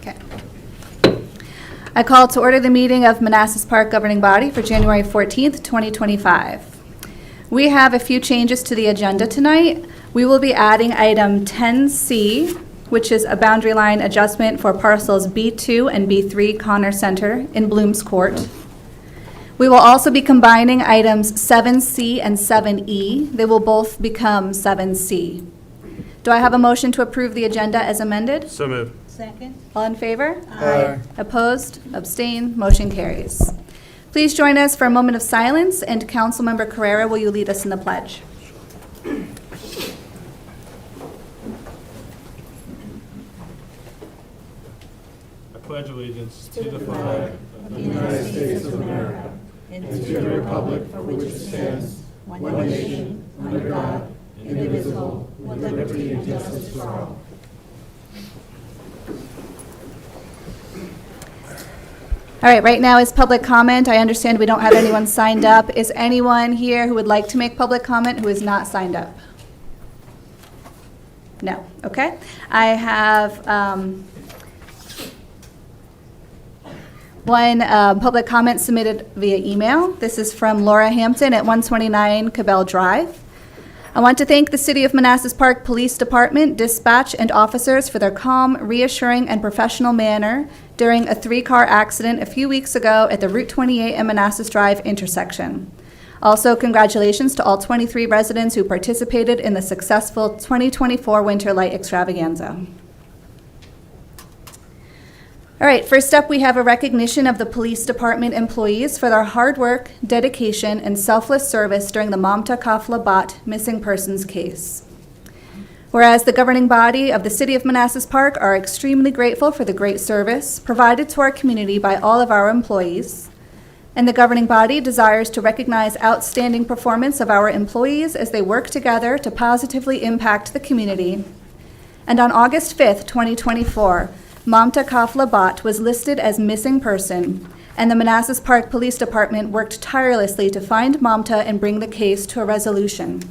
Okay. I call to order the meeting of Manassas Park Governing Body for January 14th, 2025. We have a few changes to the agenda tonight. We will be adding item 10C, which is a boundary line adjustment for parcels B2 and B3 Connor Center in Blooms Court. We will also be combining items 7C and 7E. They will both become 7C. Do I have a motion to approve the agenda as amended? So moved. Second. All in favor? Aye. Opposed? Abstained? Motion carries. Please join us for a moment of silence, and Councilmember Carrera, will you lead us in the pledge? I pledge allegiance to the flag of the United States of America and to the republic for which it stands, one nation, under God, indivisible, with liberty and justice for all. All right, right now is public comment. I understand we don't have anyone signed up. Is anyone here who would like to make public comment who is not signed up? No, okay. I have one public comment submitted via email. This is from Laura Hampton at 129 Cabell Drive. I want to thank the City of Manassas Park Police Department, dispatch, and officers for their calm, reassuring, and professional manner during a 3-car accident a few weeks ago at the Route 28 and Manassas Drive intersection. Also, congratulations to all 23 residents who participated in the successful 2024 Winter Light Extravaganza. All right, first up, we have a recognition of the police department employees for their hard work, dedication, and selfless service during the Mamta Kafla Bat missing persons case. Whereas the governing body of the City of Manassas Park are extremely grateful for the great service provided to our community by all of our employees, and the governing body desires to recognize outstanding performance of our employees as they work together to positively impact the community. And on August 5th, 2024, Mamta Kafla Bat was listed as missing person, and the Manassas Park Police Department worked tirelessly to find Mamta and bring the case to a resolution.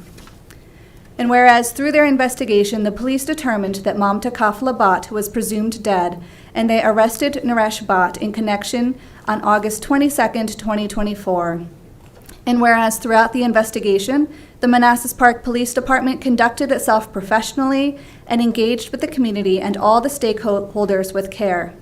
And whereas through their investigation, the police determined that Mamta Kafla Bat was presumed dead, and they arrested Naresh Bat in connection on August 22nd, 2024. And whereas throughout the investigation, the Manassas Park Police Department conducted itself professionally and engaged with the community and all the stakeholders with care.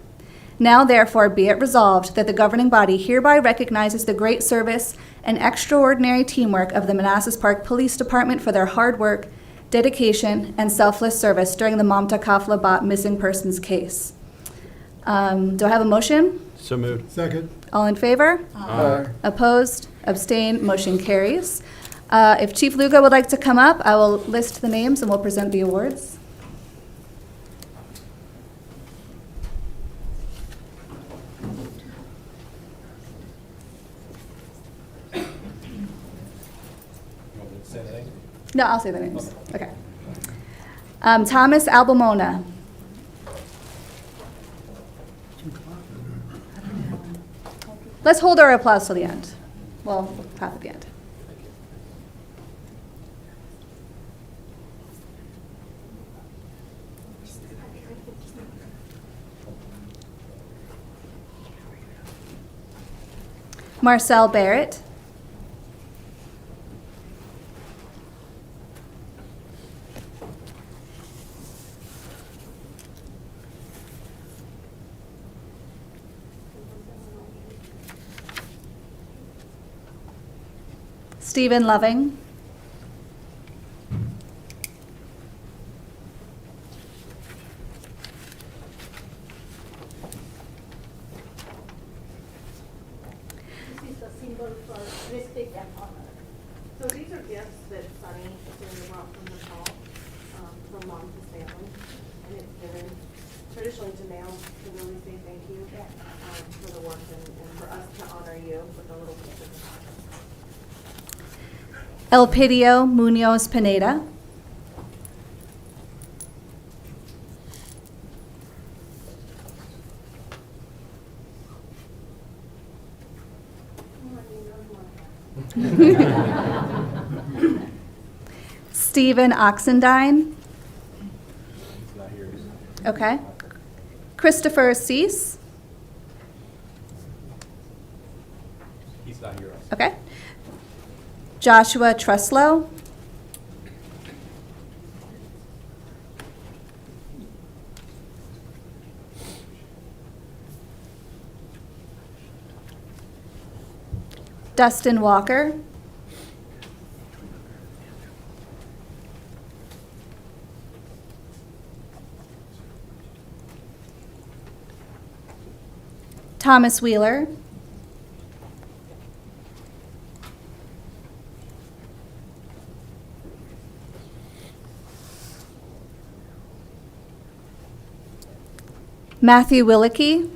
Now, therefore, be it resolved that the governing body hereby recognizes the great service and extraordinary teamwork of the Manassas Park Police Department for their hard work, dedication, and selfless service during the Mamta Kafla Bat missing persons case. Do I have a motion? So moved. Second. All in favor? Aye. Opposed? Abstained? Motion carries. If Chief Lugo would like to come up, I will list the names and we'll present the awards. No, I'll say the names. Okay. Thomas Albamona. Let's hold our applause till the end. Well, we'll clap at the end. Marcel Barrett. Stephen Loving. This is a symbol for respect and honor. So these are gifts that Sunny brought from Nepal, from Mom's family, and it's given traditionally to males to really say thank you for the work and for us to honor you with a little gift of honor. Elpidio Munoz Pineda. Stephen Oxendine. Okay. Christopher Cease. He's not here. Okay. Joshua Truslow. Dustin Walker. Thomas Wheeler. Matthew Willicke.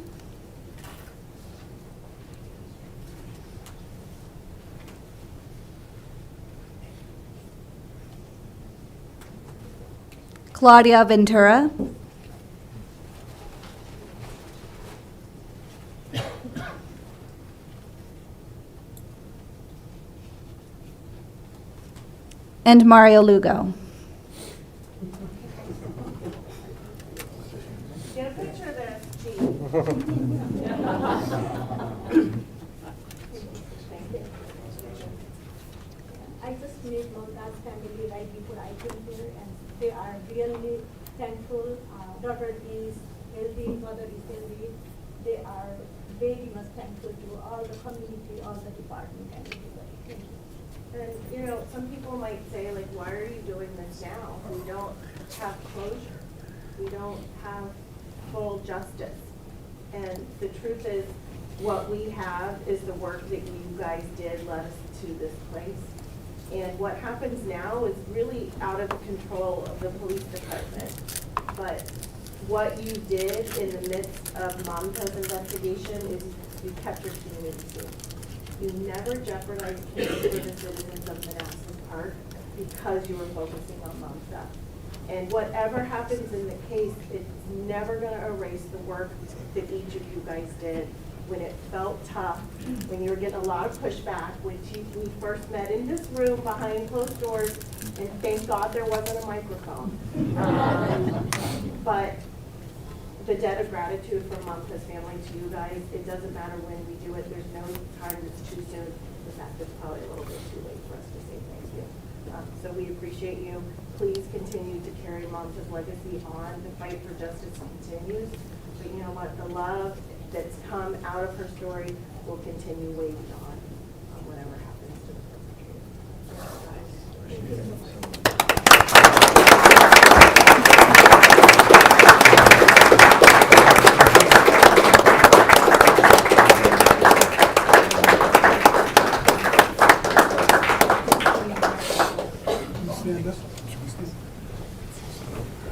Claudia Ventura. And Mario Lugo. Get a picture of this, Chief. I just met Mama's family right before I came here, and they are really thankful. Daughter is healthy, mother is healthy. They are very much thankful to all the community, all the department, and everybody. Thank you. And, you know, some people might say, like, why are you doing this now? We don't have closure. We don't have full justice. And the truth is, what we have is the work that you guys did led us to this place. And what happens now is really out of the control of the police department. But what you did in the midst of Momta's investigation is you kept your community safe. You never jeopardized kids for the citizens of Manassas Park because you were focusing on Momta. And whatever happens in the case, it's never going to erase the work that each of you guys did when it felt tough, when you were getting a lot of pushback, when we first met in this room behind closed doors, and thank God there wasn't a microphone. But the debt of gratitude from Momta's family to you guys, it doesn't matter when we do it, there's no time that's too soon. In fact, it's probably a little bit too late for us to say thank you. So we appreciate you. Please continue to carry Momta's legacy on. The fight for justice continues. But you know what? The love that's come out of her story will continue way beyond whatever happens to the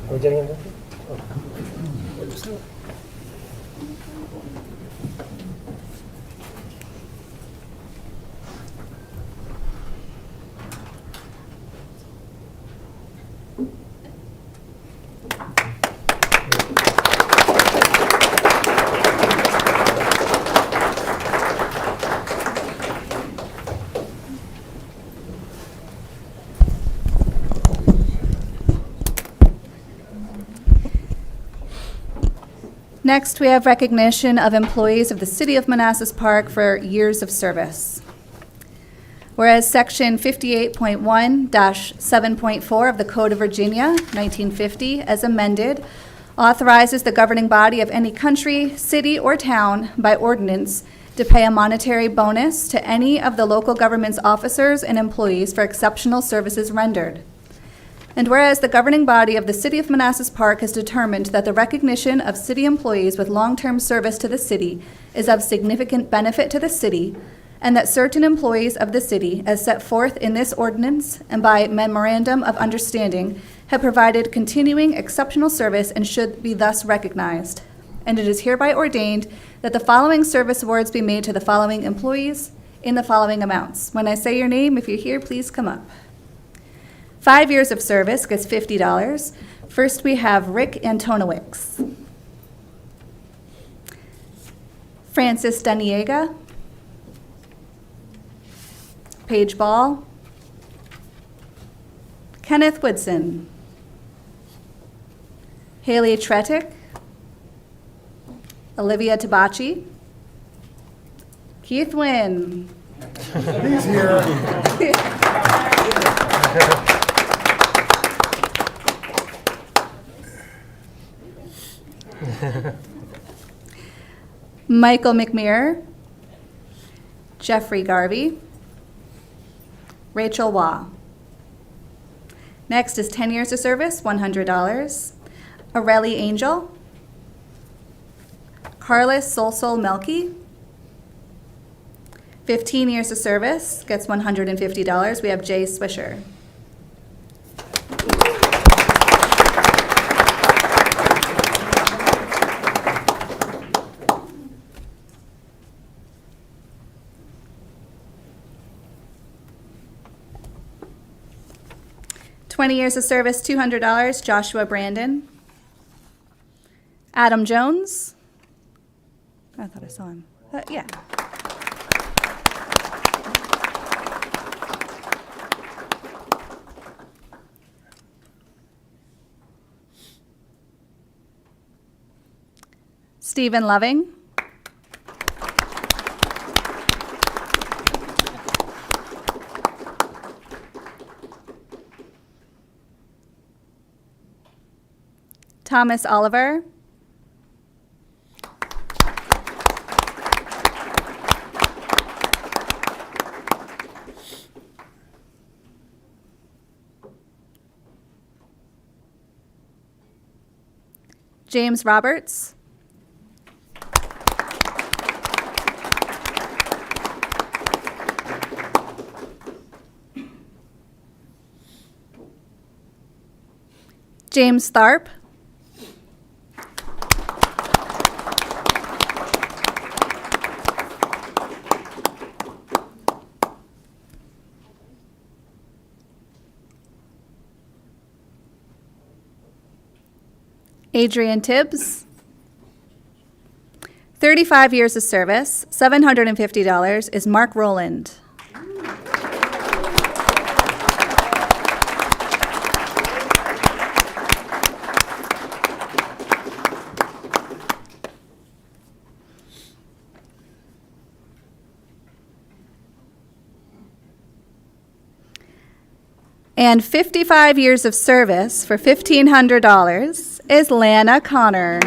Are we getting into? Next, we have recognition of employees of the City of Manassas Park for years of service. Whereas Section 58.1-7.4 of the Code of Virginia, 1950, as amended, authorizes the governing body of any country, city, or town by ordinance to pay a monetary bonus to any of the local government's officers and employees for exceptional services rendered. And whereas the governing body of the City of Manassas Park has determined that the recognition of city employees with long-term service to the city is of significant benefit to the city, and that certain employees of the city, as set forth in this ordinance and by memorandum of understanding, have provided continuing exceptional service and should be thus recognized. And it is hereby ordained that the following service awards be made to the following employees in the following amounts. When I say your name, if you're here, please come up. 5 years of service gets $50. First, we have Rick Antonowicz. Francis Daniega. Paige Ball. Kenneth Woodson. Haley Tretic. Olivia Tabachi. Keith Wynn. He's here. Michael McMeer. Jeffrey Garvey. Rachel Waugh. Next is 10 years of service, $100. Areli Angel. Carlos Solsol Melky. 15 years of service, gets $150. We have Jay Swisher. $20 years of service, $200. Joshua Brandon. Adam Jones. I thought I saw him. Yeah. Stephen Loving. Thomas Oliver. James Roberts. James Tharp. Adrian Tibbs. 35 years of service, $750 is Mark Rowland. And 55 years of service for $1,500 is Lana Connor.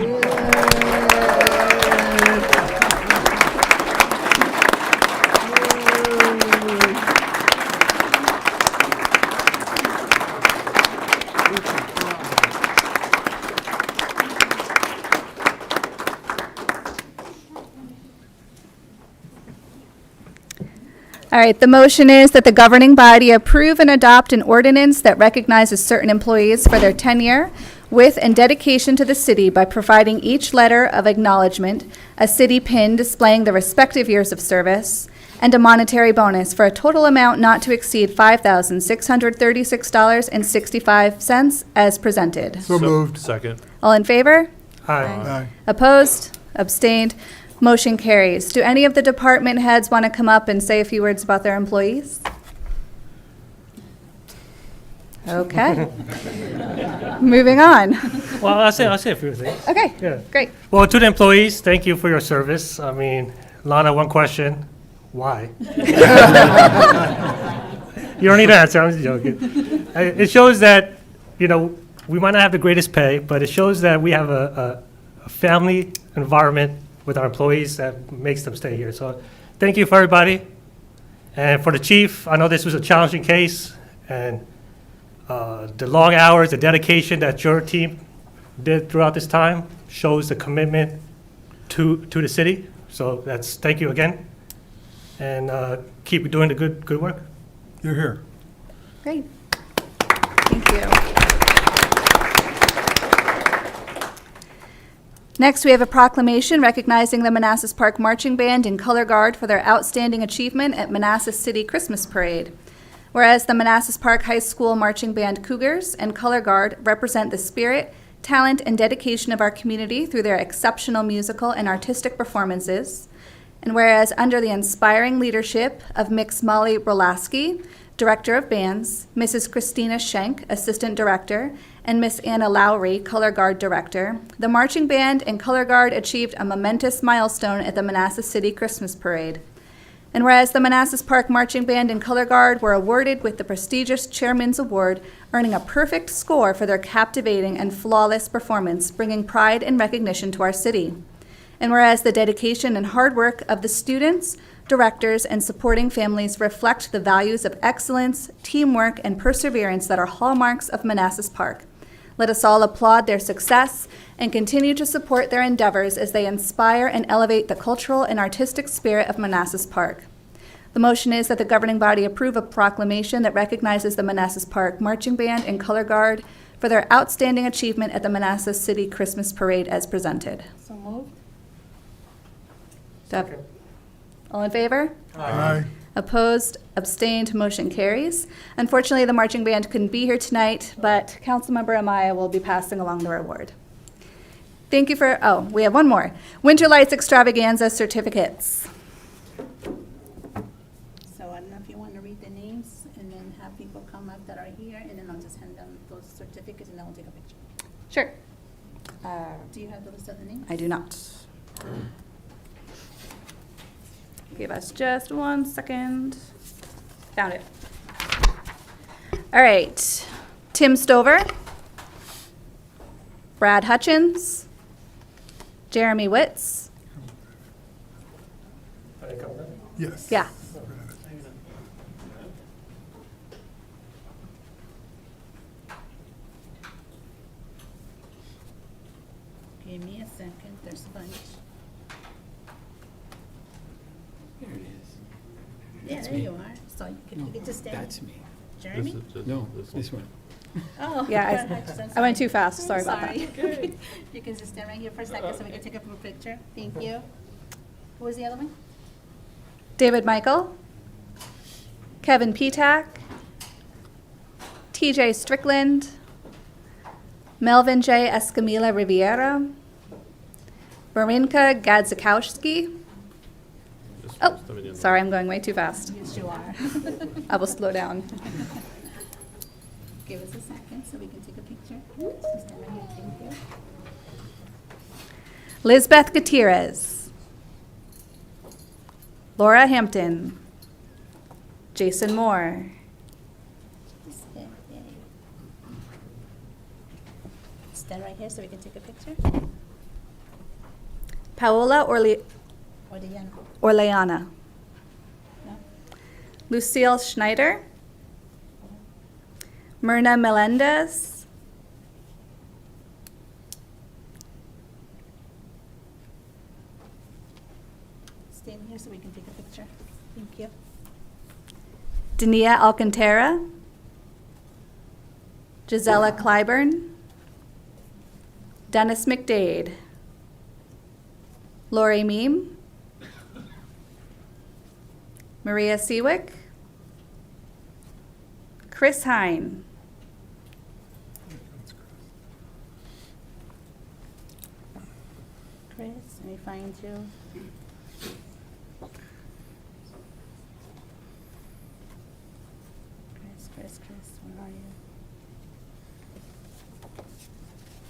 All right, the motion is that the governing body approve and adopt an ordinance that recognizes certain employees for their tenure with and dedication to the city by providing each letter of acknowledgement, a city pin displaying the respective years of service, and a monetary bonus for a total amount not to exceed $5,636.65 as presented. So moved. Second. All in favor? Aye. Opposed? Abstained? Motion carries. Do any of the department heads want to come up and say a few words about their employees? Okay. Moving on. Well, I'll say a few things. Okay, Yeah. great. Well, to the employees, thank you for your service. I mean, Lana, one question, why? You don't need to answer, I'm just joking. It shows that, you know, we might not have the greatest pay, but it shows that we have a family environment with our employees that makes them stay here. So thank you for everybody. And for the chief, I know this was a challenging case, and the long hours, the dedication that your team did throughout this time shows the commitment to the city. So thank you again. And keep doing the good work. You're here. Great. Thank you. Next, we have a proclamation recognizing the Manassas Park Marching Band and Color Guard for their outstanding achievement at Manassas City Christmas Parade. Whereas the Manassas Park High School Marching Band Cougars and Color Guard represent the spirit, talent, and dedication of our community through their exceptional musical and artistic performances. And whereas under the inspiring leadership of Mix Molly Brolaski, Director of Bands, Mrs. Christina Schenk, Assistant Director, and Miss Anna Lowry, Color Guard Director, the marching band and Color Guard achieved a momentous milestone at the Manassas City Christmas Parade. And whereas the Manassas Park Marching Band and Color Guard were awarded with the prestigious Chairman's Award, earning a perfect score for their captivating and flawless performance, bringing pride and recognition to our city. And whereas the dedication and hard work of the students, directors, and supporting families reflect the values of excellence, teamwork, and perseverance that are hallmarks of Manassas Park. Let us all applaud their success and continue to support their endeavors as they inspire and elevate the cultural and artistic spirit of Manassas Park. The motion is that the governing body approve a proclamation that recognizes the Manassas Park Marching Band and Color Guard for their outstanding achievement at the Manassas City Christmas Parade as presented. So moved. Deb? All in favor? Aye. Opposed, abstained, motion carries. Unfortunately, the marching band couldn't be here tonight, but Councilmember Amaya will be passing along the reward. Thank you for, oh, we have one more. Winter Lights Extravaganza certificates. So I don't know if you want to read the names and then have people come up that are here, and then I'll just hand them those certificates and then we'll take a picture. Sure. Do you have the list of the names? I do not. Give us just 1 second. Found it. All right. Tim Stover, Brad Hutchins, Jeremy Witz. Yes. Yeah. Give me a second, there's a bunch. Here it is. Yeah, That's there me. you are. So you could just stay. That's me. Jeremy? No, this one. Oh. Yeah, Brad Hutchins, I went sorry. too fast. Sorry about that. Sorry. You can just stand right here for a second so we can take a group picture. Thank you. Who was the other one? David Michael, Kevin Petak, TJ Strickland, Melvin J. Escamilla Riviera, Marinka Gadzikowski. Oh, sorry, I'm going way too fast. Yes, you are. I will slow down. Give us a second so we can take a picture. Just stand right here. Thank you. Lizbeth Gutierrez, Laura Hampton, Jason Moore, Just stand right here so we can take a picture. Paola Orleana, No? Lucille Schneider, Myrna Melendez, Stand here so we can take a picture. Thank you. Dania Alcantara, Gisela Clyburn, Dennis McDade, Lori Meem, Maria Seawick, Chris Hine, Chris, let me find you. Chris, where are you?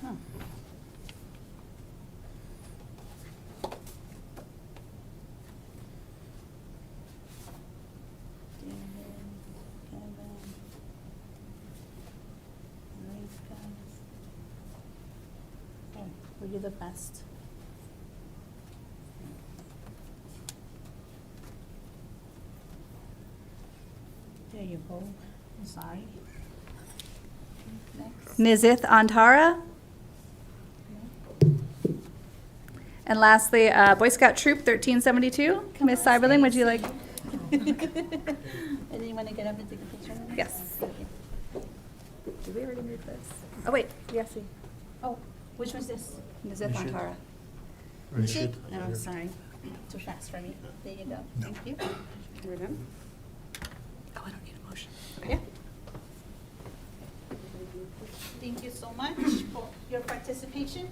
Huh. David, Kevin, Marika. Oh, were you the best? There you go. I'm sorry. Next. Nizith Antara, and lastly, Boy Scout Troop 1372. Ms. Cyberling, would you like? And then you want to get up and take a picture of it? Yes. Okay. Did we already move this? Oh, wait, yes, we. Oh, which was this? Nizith Antara. Oh, sorry. Too fast for me. There you go. Thank you. Oh, I don't need a motion. Yeah. Thank you so much for your participation,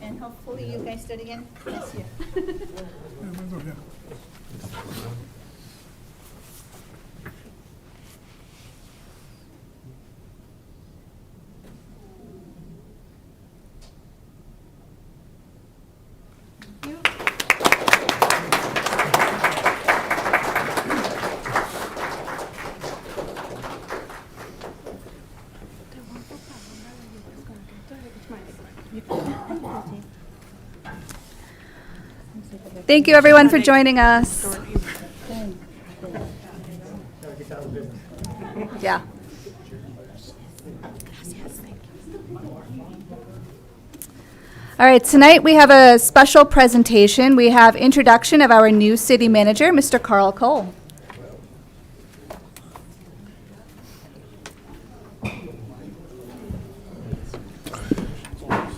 and hopefully you guys do it again this year. Thank you, everyone, for joining us. Yeah. All right, tonight we have a special presentation. We have introduction of our new city manager, Mr. Carl Cole.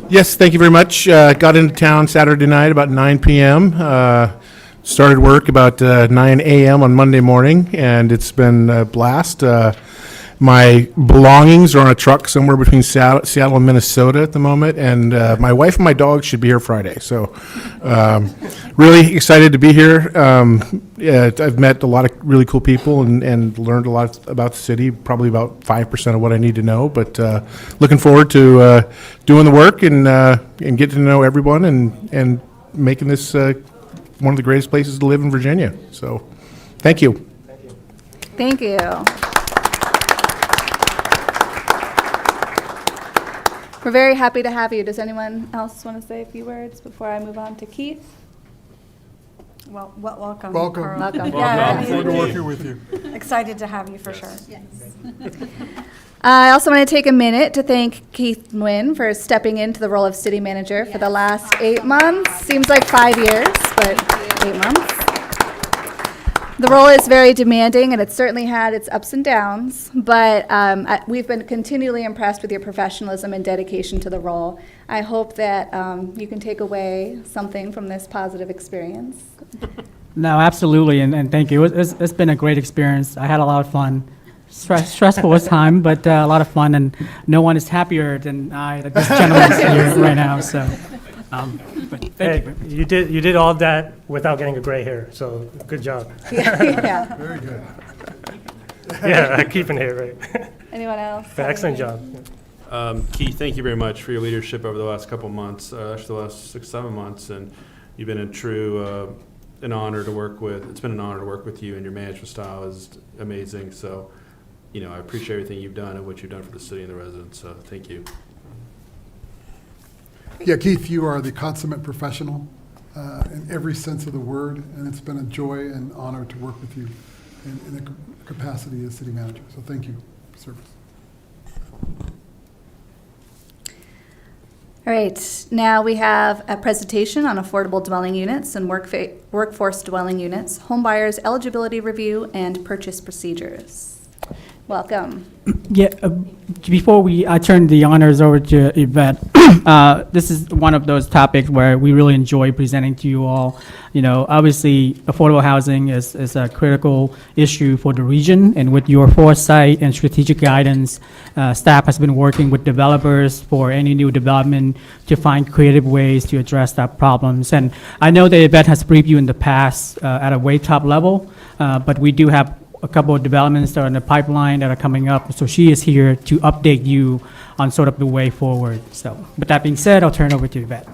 Yes, thank you very much. Got into town Saturday night about 9 p.m. Started work about 9 a.m. on Monday morning, and it's been a blast. My belongings are on a truck somewhere between Seattle and Minnesota at the moment, and my wife and my dog should be here Friday. So really excited to be here. I've met a lot of really cool people and learned a lot about the city, probably about 5% of what I need to know, but looking forward to doing the work and getting to know everyone and making this one of the greatest places to live in Virginia. So thank you. Thank you. We're very happy to have you. Does anyone else want to say a few words before I move on to Keith? Well, welcome. Welcome. Carl. Welcome. Yeah, Look forward to working with you. excited to have you for sure. I also want to take a minute to thank Keith Nguyen for stepping into the role of city manager for the last 8 months. Seems like 5 years, but 8 months. The role is very demanding, and it's certainly had its ups and downs, but we've been continually impressed with your professionalism and dedication to the role. I hope that you can take away something from this positive experience. No, absolutely, and thank you. It's been a great experience. I had a lot of fun. Stressful at time, but a lot of fun, and no one is happier than I that this gentleman is here right now. So, but thank you. You did all of that without getting a gray hair, so good job. Yeah. Very good. Yeah, keeping it right. Anyone else? Excellent job. Keith, thank you very much for your leadership over the last couple months, actually the last 6-7 months, and you've been a true an honor to work with. It's been an honor to work with you, and your management style is amazing. So, I appreciate everything you've done and what you've done for the city and the residents. So, thank you. Yeah, Keith, you are the consummate professional in every sense of the word, and it's been a joy and honor to work with you in the capacity as city manager. So thank you for service. All right, now we have a presentation on affordable dwelling units and workforce dwelling units, home buyers eligibility review, and purchase procedures. Welcome. Yeah, before I turn the honors over to Yvette, this is one of those topics where we really enjoy presenting to you all. Obviously, affordable housing is a critical issue for the region, and with your foresight and strategic guidance, staff has been working with developers for any new development to find creative ways to address that problems. And I know that Yvette has briefed you in the past at a way top level, but we do have a couple of developments that are in the pipeline that are coming up. So she is here to update you on sort of the way forward. So with that being said, I'll turn over to Yvette.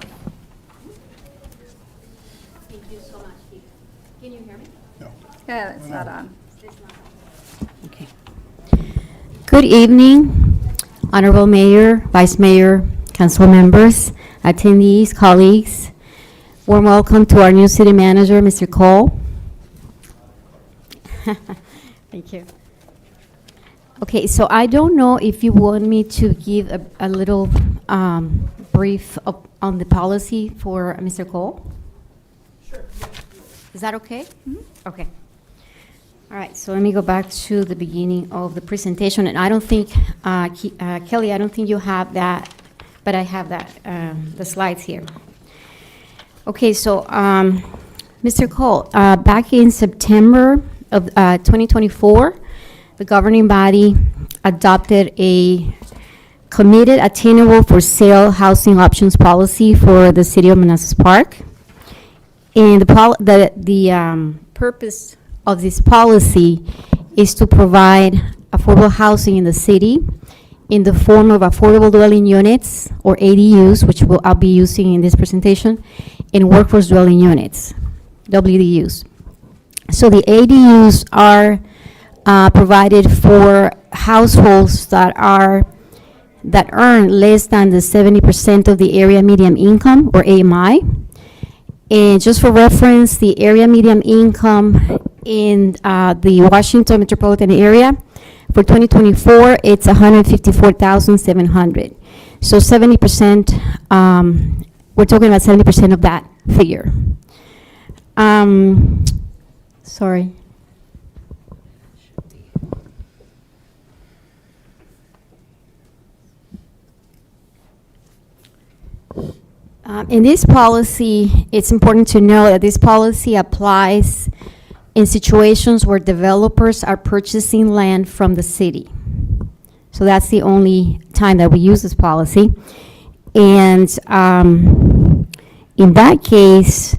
Thank you so much, Keith. Can you hear me? Yeah, it's not on. Okay. Good evening, Honorable Mayor, Vice Mayor, Council members, attendees, colleagues. Warm welcome to our new city manager, Mr. Cole. Thank you. Okay, so I don't know if you want me to give a little brief on the policy for Mr. Cole? Sure. Is that okay? Mm-hmm. Okay. All right, so let me go back to the beginning of the presentation. And I don't think, Kelly, I don't think you have that, but I have that, the slides here. Okay, so Mr. Cole, back in September of 2024, the governing body adopted a committed, attainable for sale housing options policy for the city of Manassas Park. And the purpose of this policy is to provide affordable housing in the city in the form of affordable dwelling units, or ADUs, which I'll be using in this presentation, and workforce dwelling units, WDUs. So the ADUs are provided for households that earn less than the 70% of the area median income, or AMI, And just for reference, the area median income in the Washington metropolitan area for 2024, it's 154,700. So 70%, we're talking about 70% of that figure. Sorry. In this policy, it's important to know that this policy applies in situations where developers are purchasing land from the city. So that's the only time that we use this policy. And in that case,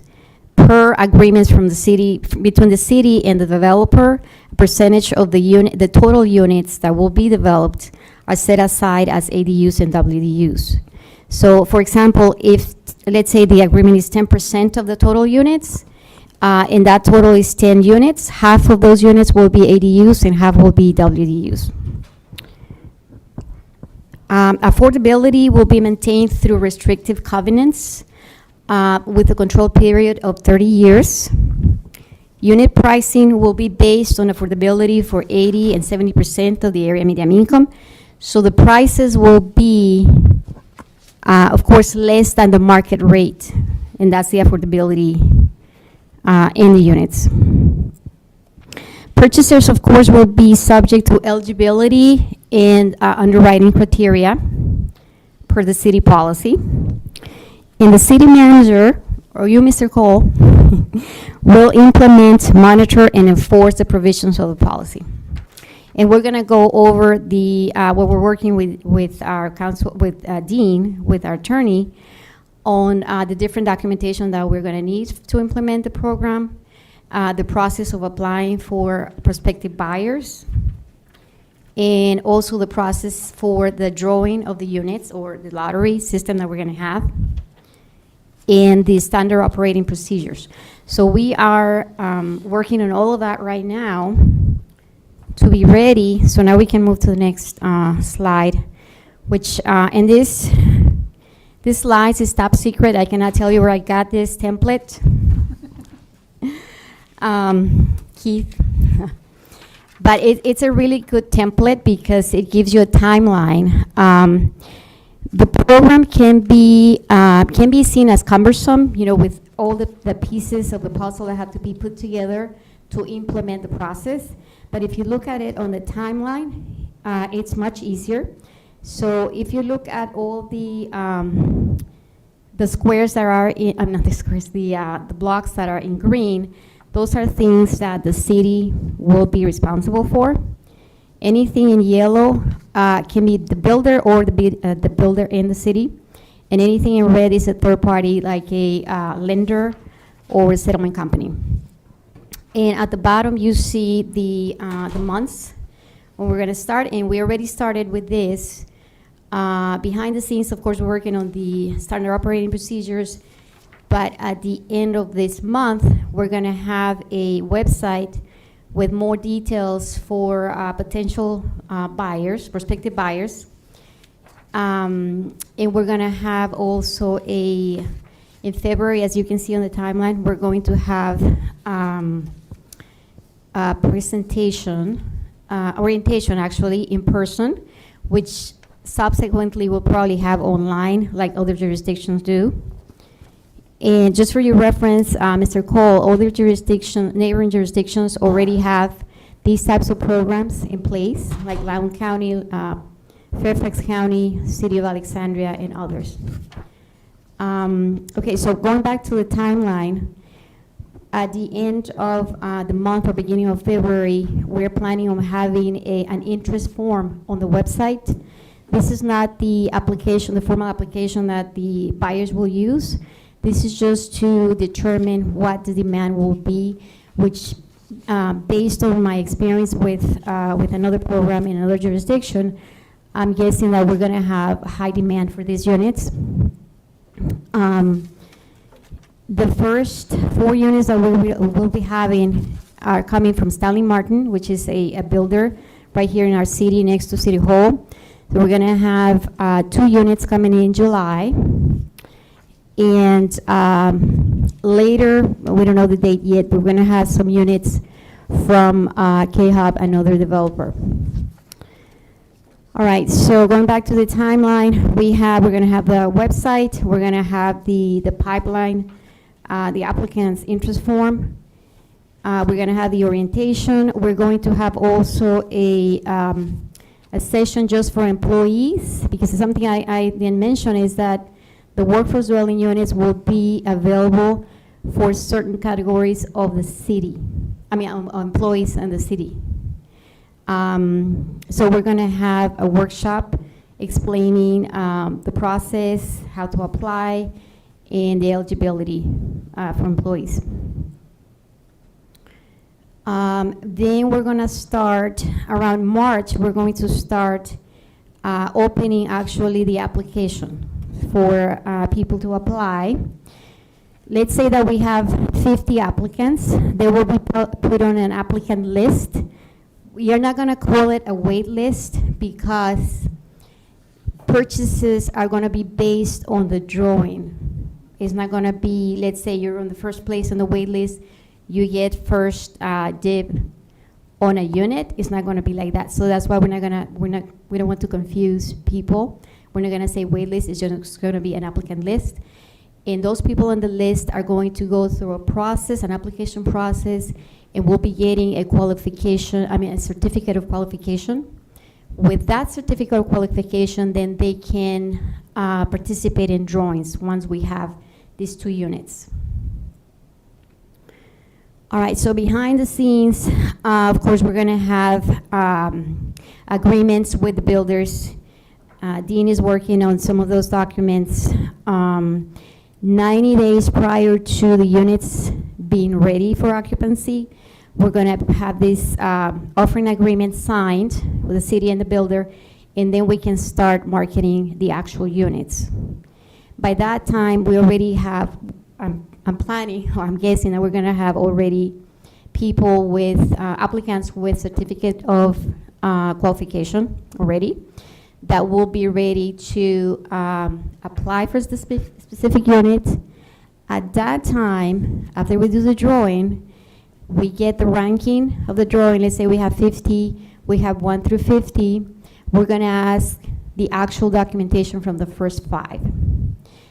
per agreements from the city, between the city and the developer, percentage of the total units that will be developed are set aside as ADUs and WDUs. So, for example, if, let's say the agreement is 10% of the total units, and that total is 10 units, half of those units will be ADUs and half will be WDUs. Affordability will be maintained through restrictive covenants with a control period of 30 years. Unit pricing will be based on affordability for 80 and 70% of the area median income. So the prices will be, of course, less than the market rate, and that's the affordability in the units. Purchasers, of course, will be subject to eligibility and underwriting criteria per the city policy. And the city manager, or you, Mr. Cole, will implement, monitor, and enforce the provisions of the policy. And we're going to go over the what we're working with our council, with Dean, with our attorney, on the different documentation that we're going to need to implement the program, the process of applying for prospective buyers, and also the process for the drawing of the units or the lottery system that we're going to have, and the standard operating procedures. So we are working on all of that right now to be ready. So now we can move to the next slide, which, and this slide is top secret. I cannot tell you where I got this template. Keith. But it's a really good template because it gives you a timeline. The program can be seen as cumbersome, you know, with all the pieces of the puzzle that have to be put together to implement the process. But if you look at it on the timeline, it's much easier. So if you look at all the squares that are in, not the squares, the blocks that are in green, those are things that the city will be responsible for. Anything in yellow can be the builder or the builder in the city. And anything in red is a third party, like a lender or a settlement company. And at the bottom, you see the months when we're going to start. And we already started with this. Behind the scenes, of course, we're working on the standard operating procedures. But at the end of this month, we're going to have a website with more details for potential buyers, prospective buyers. And we're going to have also in February, as you can see on the timeline, we're going to have a presentation, orientation actually, in person, which subsequently we'll probably have online like other jurisdictions do. And just for your reference, Mr. Cole, all the neighboring jurisdictions already have these types of programs in place, like Loudoun County, Fairfax County, City of Alexandria, and others. Okay, so going back to the timeline, at the end of the month or beginning of February, we're planning on having an interest form on the website. This is not the application, the formal application that the buyers will use. This is just to determine what the demand will be, which based on my experience with another program in another jurisdiction, I'm guessing that we're going to have high demand for these units. The first 4 units that we'll be having are coming from Stanley Martin, which is a builder right here in our city next to City Hall. So we're going to have 2 units coming in July. And Later, we don't know the date yet, but we're going to have some units from K-Hub, another developer. All right, so going back to the timeline, we're going to have the website, we're going to have the pipeline, the applicant's interest form, we're going to have the orientation, we're going to have also a session just for employees, because something I didn't mention is that the workforce dwelling units will be available for certain categories of the city, employees in the city. So we're going to have a workshop explaining the process, how to apply, and the eligibility for employees. Then we're going to start, around March, we're going to start opening actually the application for people to apply. Let's say that we have 50 applicants. They will be put on an applicant list. We are not going to call it a wait list because purchases are going to be based on the drawing. It's not going to be, let's say you're on the first place on the wait list, you get first dib on a unit. It's not going to be like that. So that's why we don't want to confuse people. We're not going to say wait list. It's just going to be an applicant list. And those people on the list are going to go through a process, an application process, and we'll be getting a certificate of qualification. With that certificate of qualification, then they can participate in drawings once we have these 2 units. All right, so behind the scenes, of course, we're going to have agreements with the builders. Dean is working on some of those documents. 90 days prior to the units being ready for occupancy, we're going to have this offering agreement signed with the city and the builder, and then we can start marketing the actual units. By that time, we already have, I'm planning, or I'm guessing that we're going to have already people with, applicants with certificate of qualification already that will be ready to apply for the specific unit. At that time, after we do the drawing, we get the ranking of the drawing. Let's say we have 50, we have 1 through 50. We're going to ask the actual documentation from the first 5.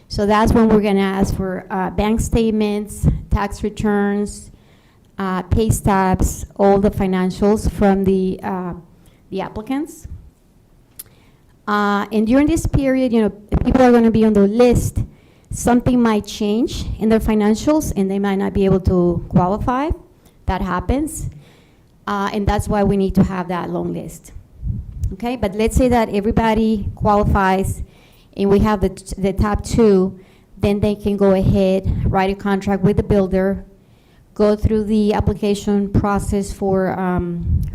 So that's when we're going to ask for bank statements, tax returns, pay stubs, all the financials from the applicants. And during this period, people are going to be on the list. Something might change in their financials, and they might not be able to qualify. That happens. And that's why we need to have that long list. Okay, but let's say that everybody qualifies, and we have the top 2, then they can go ahead, write a contract with the builder, go through the application process for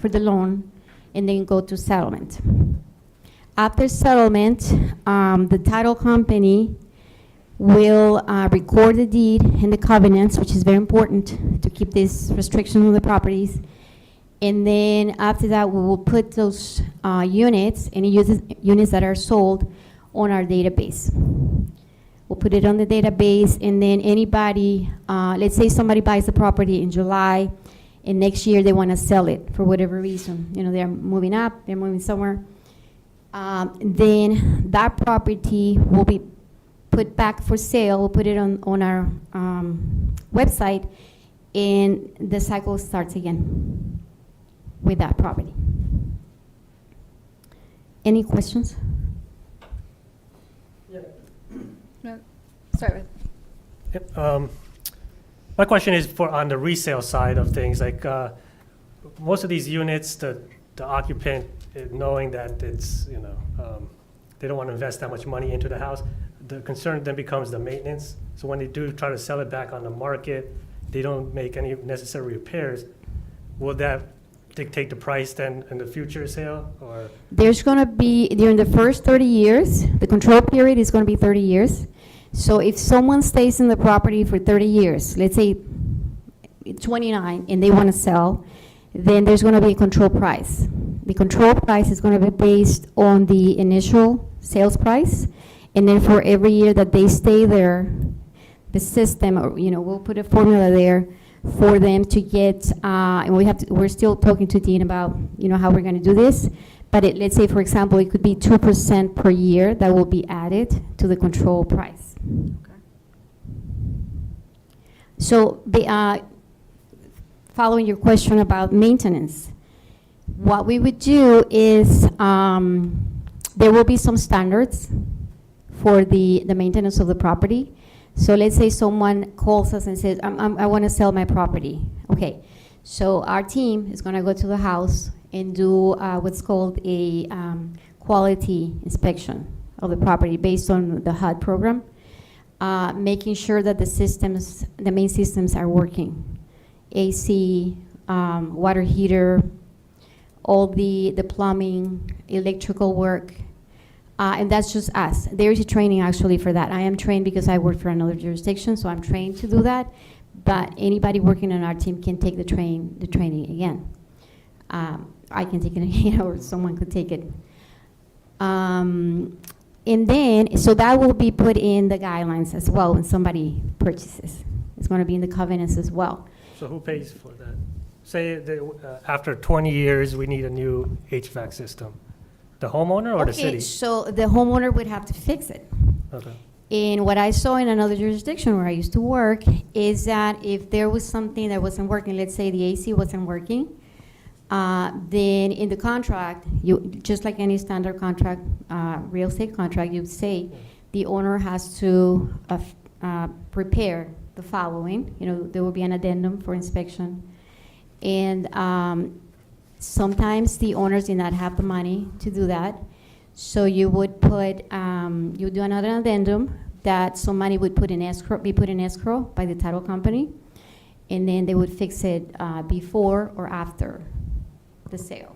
the loan, and then go to settlement. After settlement, the title company will record the deed and the covenants, which is very important to keep these restrictions on the properties. And then after that, we will put those units, any units that are sold, on our database. We'll put it on the database, and then anybody, let's say somebody buys the property in July, and next year they want to sell it for whatever reason. They're moving up, they're moving somewhere. Then that property will be put back for sale. We'll put it on our website, and the cycle starts again with that property. Any questions? No, start with. Yep, my question is on the resale side of things. Like most of these units, the occupant, knowing that it's they don't want to invest that much money into the house, the concern then becomes the maintenance. So when they do try to sell it back on the market, they don't make any necessary repairs. Will that dictate the price then in the future sale, or? There's going to be, during the first 30 years, the control period is going to be 30 years. So if someone stays in the property for 30 years, let's say 29, and they want to sell, then there's going to be a control price. The control price is going to be based on the initial sales price, and then for every year that they stay there, the system, or, we'll put a formula there for them to get, and we're still talking to Dean about, how we're gonna do this. But let's say, for example, it could be 2% per year that will be added to the control price. So, following your question about maintenance, what we would do is, there will be some standards for the maintenance of the property. So let's say someone calls us and says, I want to sell my property. Okay, so our team is going to go to the house and do what's called a quality inspection of the property based on the HUD program, making sure that the main systems are working. AC, water heater, all the plumbing, electrical work, and that's just us. There is a training actually for that. I am trained because I work for another jurisdiction, so I'm trained to do that. But anybody working on our team can take the training again. I can take it again, or someone could take it. And then, so that will be put in the guidelines as well when somebody purchases. It's going to be in the covenants as well. So who pays for that? Say after 20 years, we need a new HVAC system. The homeowner or the Okay, city? so the homeowner would have to fix it. Okay. And what I saw in another jurisdiction where I used to work is that if there was something that wasn't working, let's say the AC wasn't working, then in the contract, just like any standard contract, real estate contract, you'd say the owner has to prepare the following. There will be an addendum for inspection. And sometimes the owners did not have the money to do that. So you would put, you do another addendum that some money would be put in escrow by the title company, and then they would fix it before or after the sale.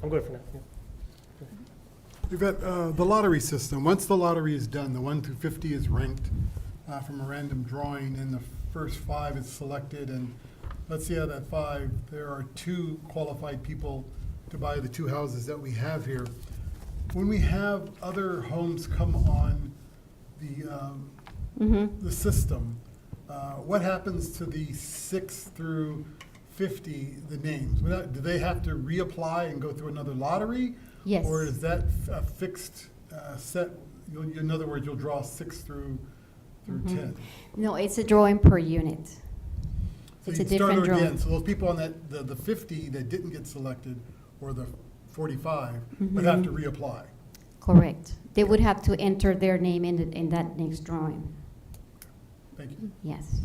I'm good for now. Yeah. We've got the lottery system. Once the lottery is done, the 1 through 50 is ranked from a random drawing, and the first 5 is selected. And let's see, out of that 5, there are 2 qualified people to buy the 2 houses that we have here. When we have other homes come on the system, what happens to the 6 through 50, the names? Do they have to reapply and go through another lottery? Yes. Or is that a fixed set? In other words, you'll draw 6 through 10. No, it's a drawing per unit. So It's a you'd different start drawing. again. So those people on the 50 that didn't get selected, or the 45, would have to reapply. Correct. They would have to enter their name in that next drawing. Thank you. Yes.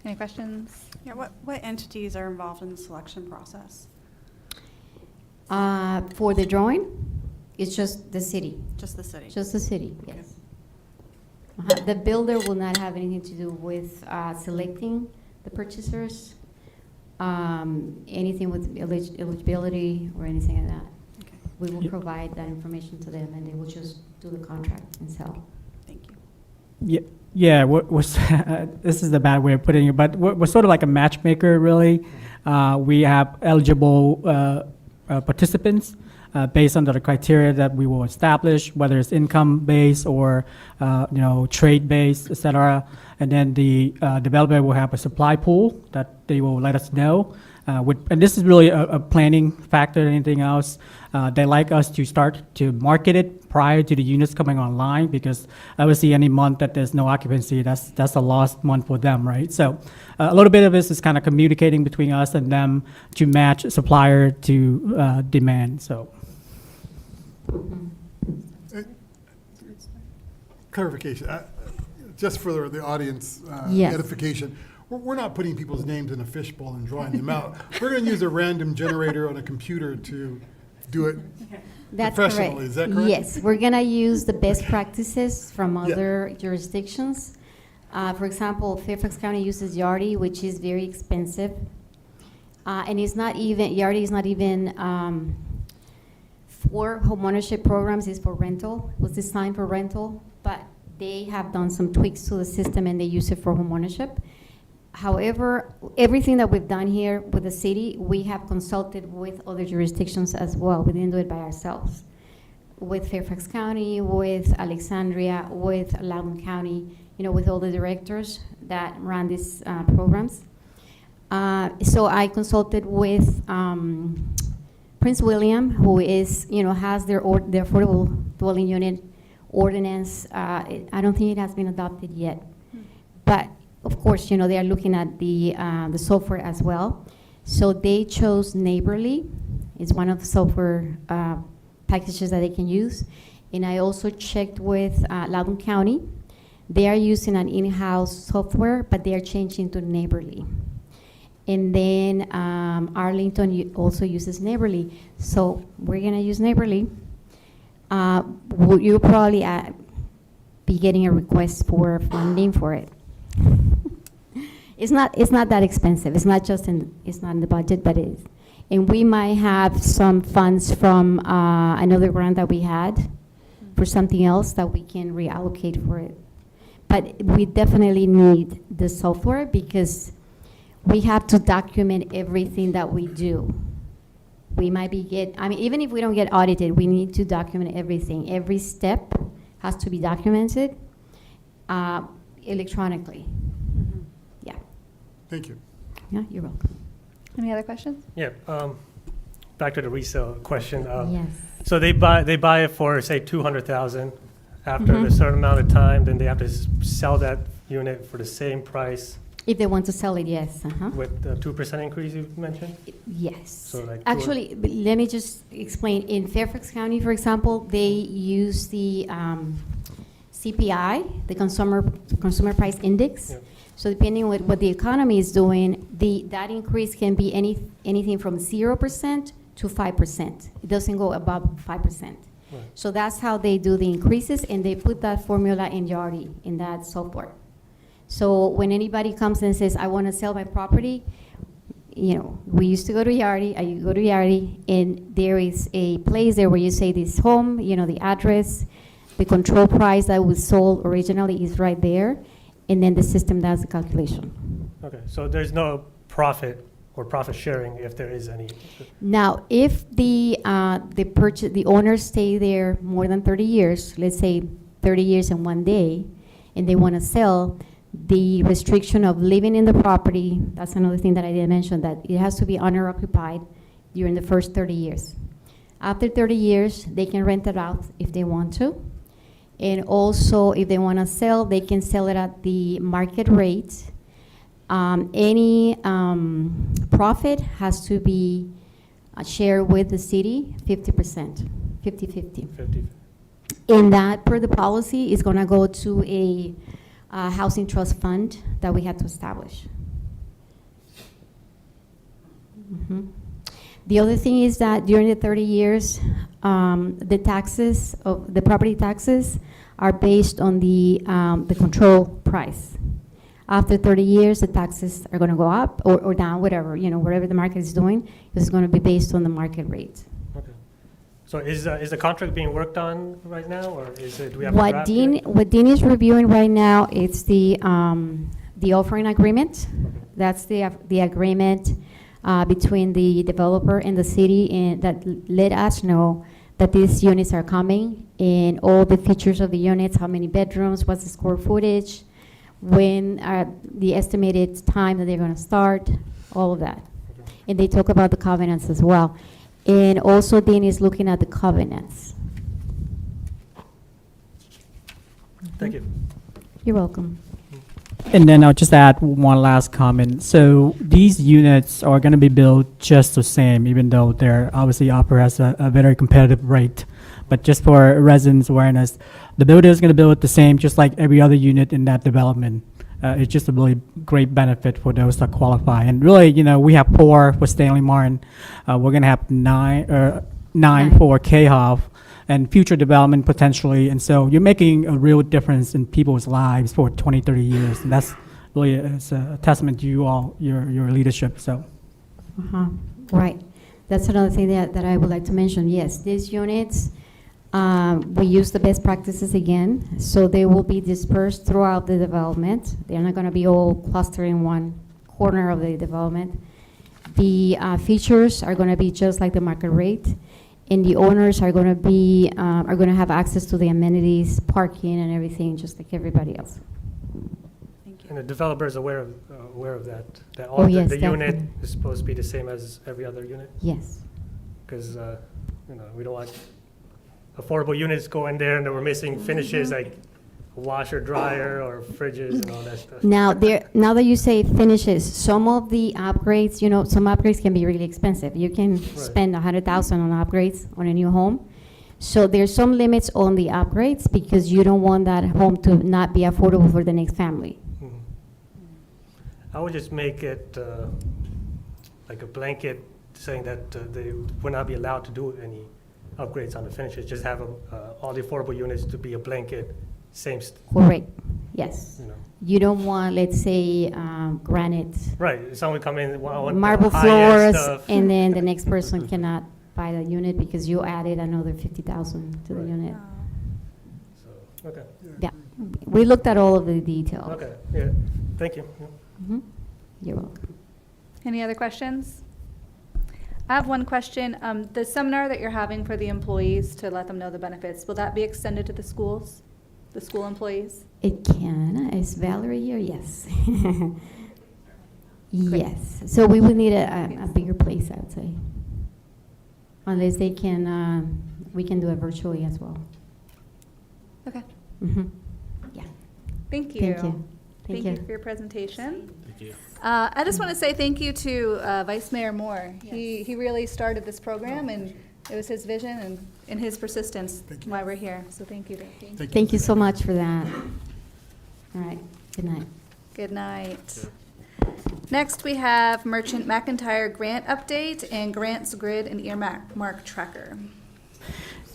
Any questions? Yeah, what entities are involved in the selection process? For the drawing, it's just the city. Just the city? Just the city, yes. The builder will not have anything to do with selecting the purchasers, anything with eligibility or anything like that. Okay, We will provide that information to them, and they will just do the contract and sell. thank you. Yeah, this is the bad way of putting it, but we're sort of like a matchmaker, really. We have eligible participants based on the criteria that we will establish, whether it's income-based or trade-based, et cetera. And then the developer will have a supply pool that they will let us know. And this is really a planning factor than anything else. They like us to start to market it prior to the units coming online, because obviously any month that there's no occupancy, that's a lost month for them, right? So a little bit of this is kind of communicating between us and them to match supplier to demand. So Clarification, just for the audience Yes. edification. We're not putting people's names in a fishbowl and drawing them out. We're going to use a random generator on a computer to do it That's professionally. correct. Is that correct? Yes, we're gonna use the best practices from other jurisdictions. For example, Fairfax County uses Yardi, which is very expensive. And Yardi is not even for homeownership programs, it's for rental, was designed for rental, but they have done some tweaks to the system and they use it for homeownership. However, everything that we've done here with the city, we have consulted with other jurisdictions as well. We didn't do it by ourselves. with Fairfax County, with Alexandria, with Loudoun County, with all the directors that run these programs. So I consulted with Prince William, who is, has their affordable dwelling unit ordinance. I don't think it has been adopted yet. But of course, they are looking at the software as well. So they chose Neighborly. It's one of the software packages that they can use. And I also checked with Loudoun County. They are using an in-house software, but they are changing to Neighborly. And then Arlington also uses Neighborly. So we're going to use Neighborly. You'll probably be getting a request for funding for it. It's not that expensive. It's not in the budget, but it is. And we might have some funds from another grant that we had for something else that we can reallocate for it. But we definitely need the software because we have to document everything that we do. We might be even if we don't get audited, we need to document everything. Every step has to be documented electronically. Yeah. Thank you. Yeah, you're welcome. Any other questions? Yeah, back to the resale question. Yes. So they buy it for, say, 200,000. After Mhm. a certain amount of time, then they have to sell that unit for the same price If they want to sell it, yes. with the 2% increase you mentioned? Yes. So like Actually, let me just explain. In Fairfax County, for example, they use the CPI, the Consumer Price Index. Yeah. So depending on what the economy is doing, that increase can be anything from 0% to 5%. It doesn't go above 5%. Right. So that's how they do the increases, and they put that formula in Yardi, in that software. So when anybody comes and says, I want to sell my property, we used to go to Yardi, you go to Yardi, and there is a place there where you say this home, the address, the control price that was sold originally is right there, and then the system does the calculation. Okay, so there's no profit or profit sharing if there is any. Now, if the owners stay there more than 30 years, let's say 30 years and 1 day, and they want to sell, the restriction of living in the property, that's another thing that I didn't mention, that it has to be owner occupied during the first 30 years. After 30 years, they can rent it out if they want to. And also, if they want to sell, they can sell it at the market rate. Any profit has to be shared with the city, 50%, 50-50. 50. And that, per the policy, is going to go to a housing trust fund that we had to establish. The other thing is that during the 30 years, the property taxes are based on the control price. After 30 years, the taxes are going to go up or down, whatever, whatever the market is doing, it's going to be based on the market rate. Okay. So is the contract being worked on right now, or do we have a draft yet? What Dean is reviewing right now is the offering agreement. That's the agreement between the developer and the city, and that let us know that these units are coming and all the features of the units, how many bedrooms, what's the square footage, when the estimated time that they're going to start, all of that. Okay. And they talk about the covenants as well. And also Dean is looking at the covenants. Thank you. You're welcome. And then I'll just add one last comment. So these units are going to be built just the same, even though they're obviously operate at a very competitive rate. But just for residents' awareness, the builder is going to build it the same, just like every other unit in that development. It's just a really great benefit for those that qualify. And really, we have 4 for Stanley Martin. We're going to have 9 for KHOF and future development potentially. And so you're making a real difference in people's lives for 20, 30 years. And that's really it's a testament to you all, your leadership. So. Right. That's another thing that I would like to mention. Yes, these units, we use the best practices again, so they will be dispersed throughout the development. They're not going to be all clustered in one corner of the development. The features are going to be just like the market rate, and the owners are gonna be, are gonna have access to the amenities, parking and everything, just like everybody else. Thank And you. the developer is aware of that, that Oh, all the yes, the unit definitely. is supposed to be the same as every other unit? Yes. Because, we don't want affordable units go in there and then we're missing finishes like a washer, dryer, or fridges and all that stuff. Now, now that you say finishes, some of the upgrades, some upgrades can be really expensive. You can spend 100,000 on upgrades on a new home. So there's some limits on the upgrades because you don't want that home to not be affordable for the next family. Mhm. I would just make it like a blanket saying that they would not be allowed to do any upgrades on the finishes. Just have all the affordable units to be a blanket, same, Correct, yes. you know. You don't want, let's say, granite, Right, someone come in, well, I want the marble high-end floors, stuff. and then the next person cannot buy the unit because you added another 50,000 to the Right. unit. So, okay, Yeah, we looked at all of the details. okay, yeah, thank you. Yeah. Mhm. You're welcome. Any other questions? I have one question. The seminar that you're having for the employees to let them know the benefits, will that be extended to the schools, the school employees? It can. Is Valerie here? Yes. Yes. So we would need a bigger place, I would say. Unless they can, we can do it virtually as well. Okay, Mhm. Yeah. thank you. Thank you. Thank you for your presentation. Thank you. I just want to say thank you to Vice Mayor Moore. He really started this program, and it was his vision and his persistence Thank you. why we're here. So thank you. Thank you so much for that. All right. Good night. Good night. Next, we have Merchant McIntyre grant update and grants grid and earmark tracker.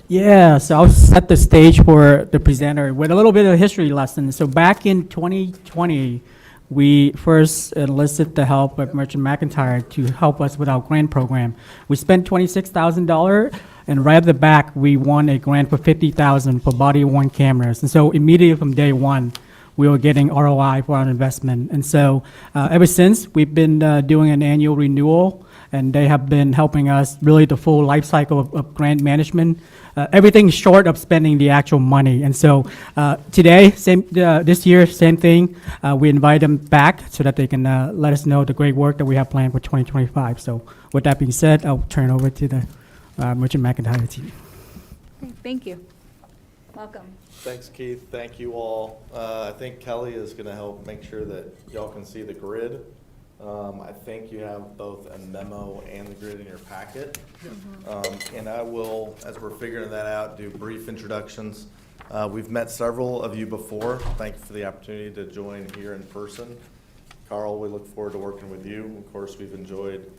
Yeah, so I'll set the stage for the presenter with a little bit of a history lesson. So back in 2020, we first enlisted the help of Merchant McIntyre to help us with our grant program. We spent $26,000, and right at the back, we won a grant for $50,000 for body-worn cameras. And so immediately from day one, we were getting ROI for our investment. And so ever since, we've been doing an annual renewal, and they have been helping us really the full life cycle of grant management. Everything short of spending the actual money. And so today, this year, same thing. We invite them back so that they can let us know the great work that we have planned for 2025. So with that being said, I'll turn over to the Merchant McIntyre team. Okay, thank you. Welcome. Thanks, Keith. Thank you all. I think Kelly is going to help make sure that y'all can see the grid. I think you have both a memo and the grid in your packet. And I will, as we're figuring that out, do brief introductions. We've met several of you before. Thank you for the opportunity to join here in person. Carl, we look forward to working with you. Of course, we've enjoyed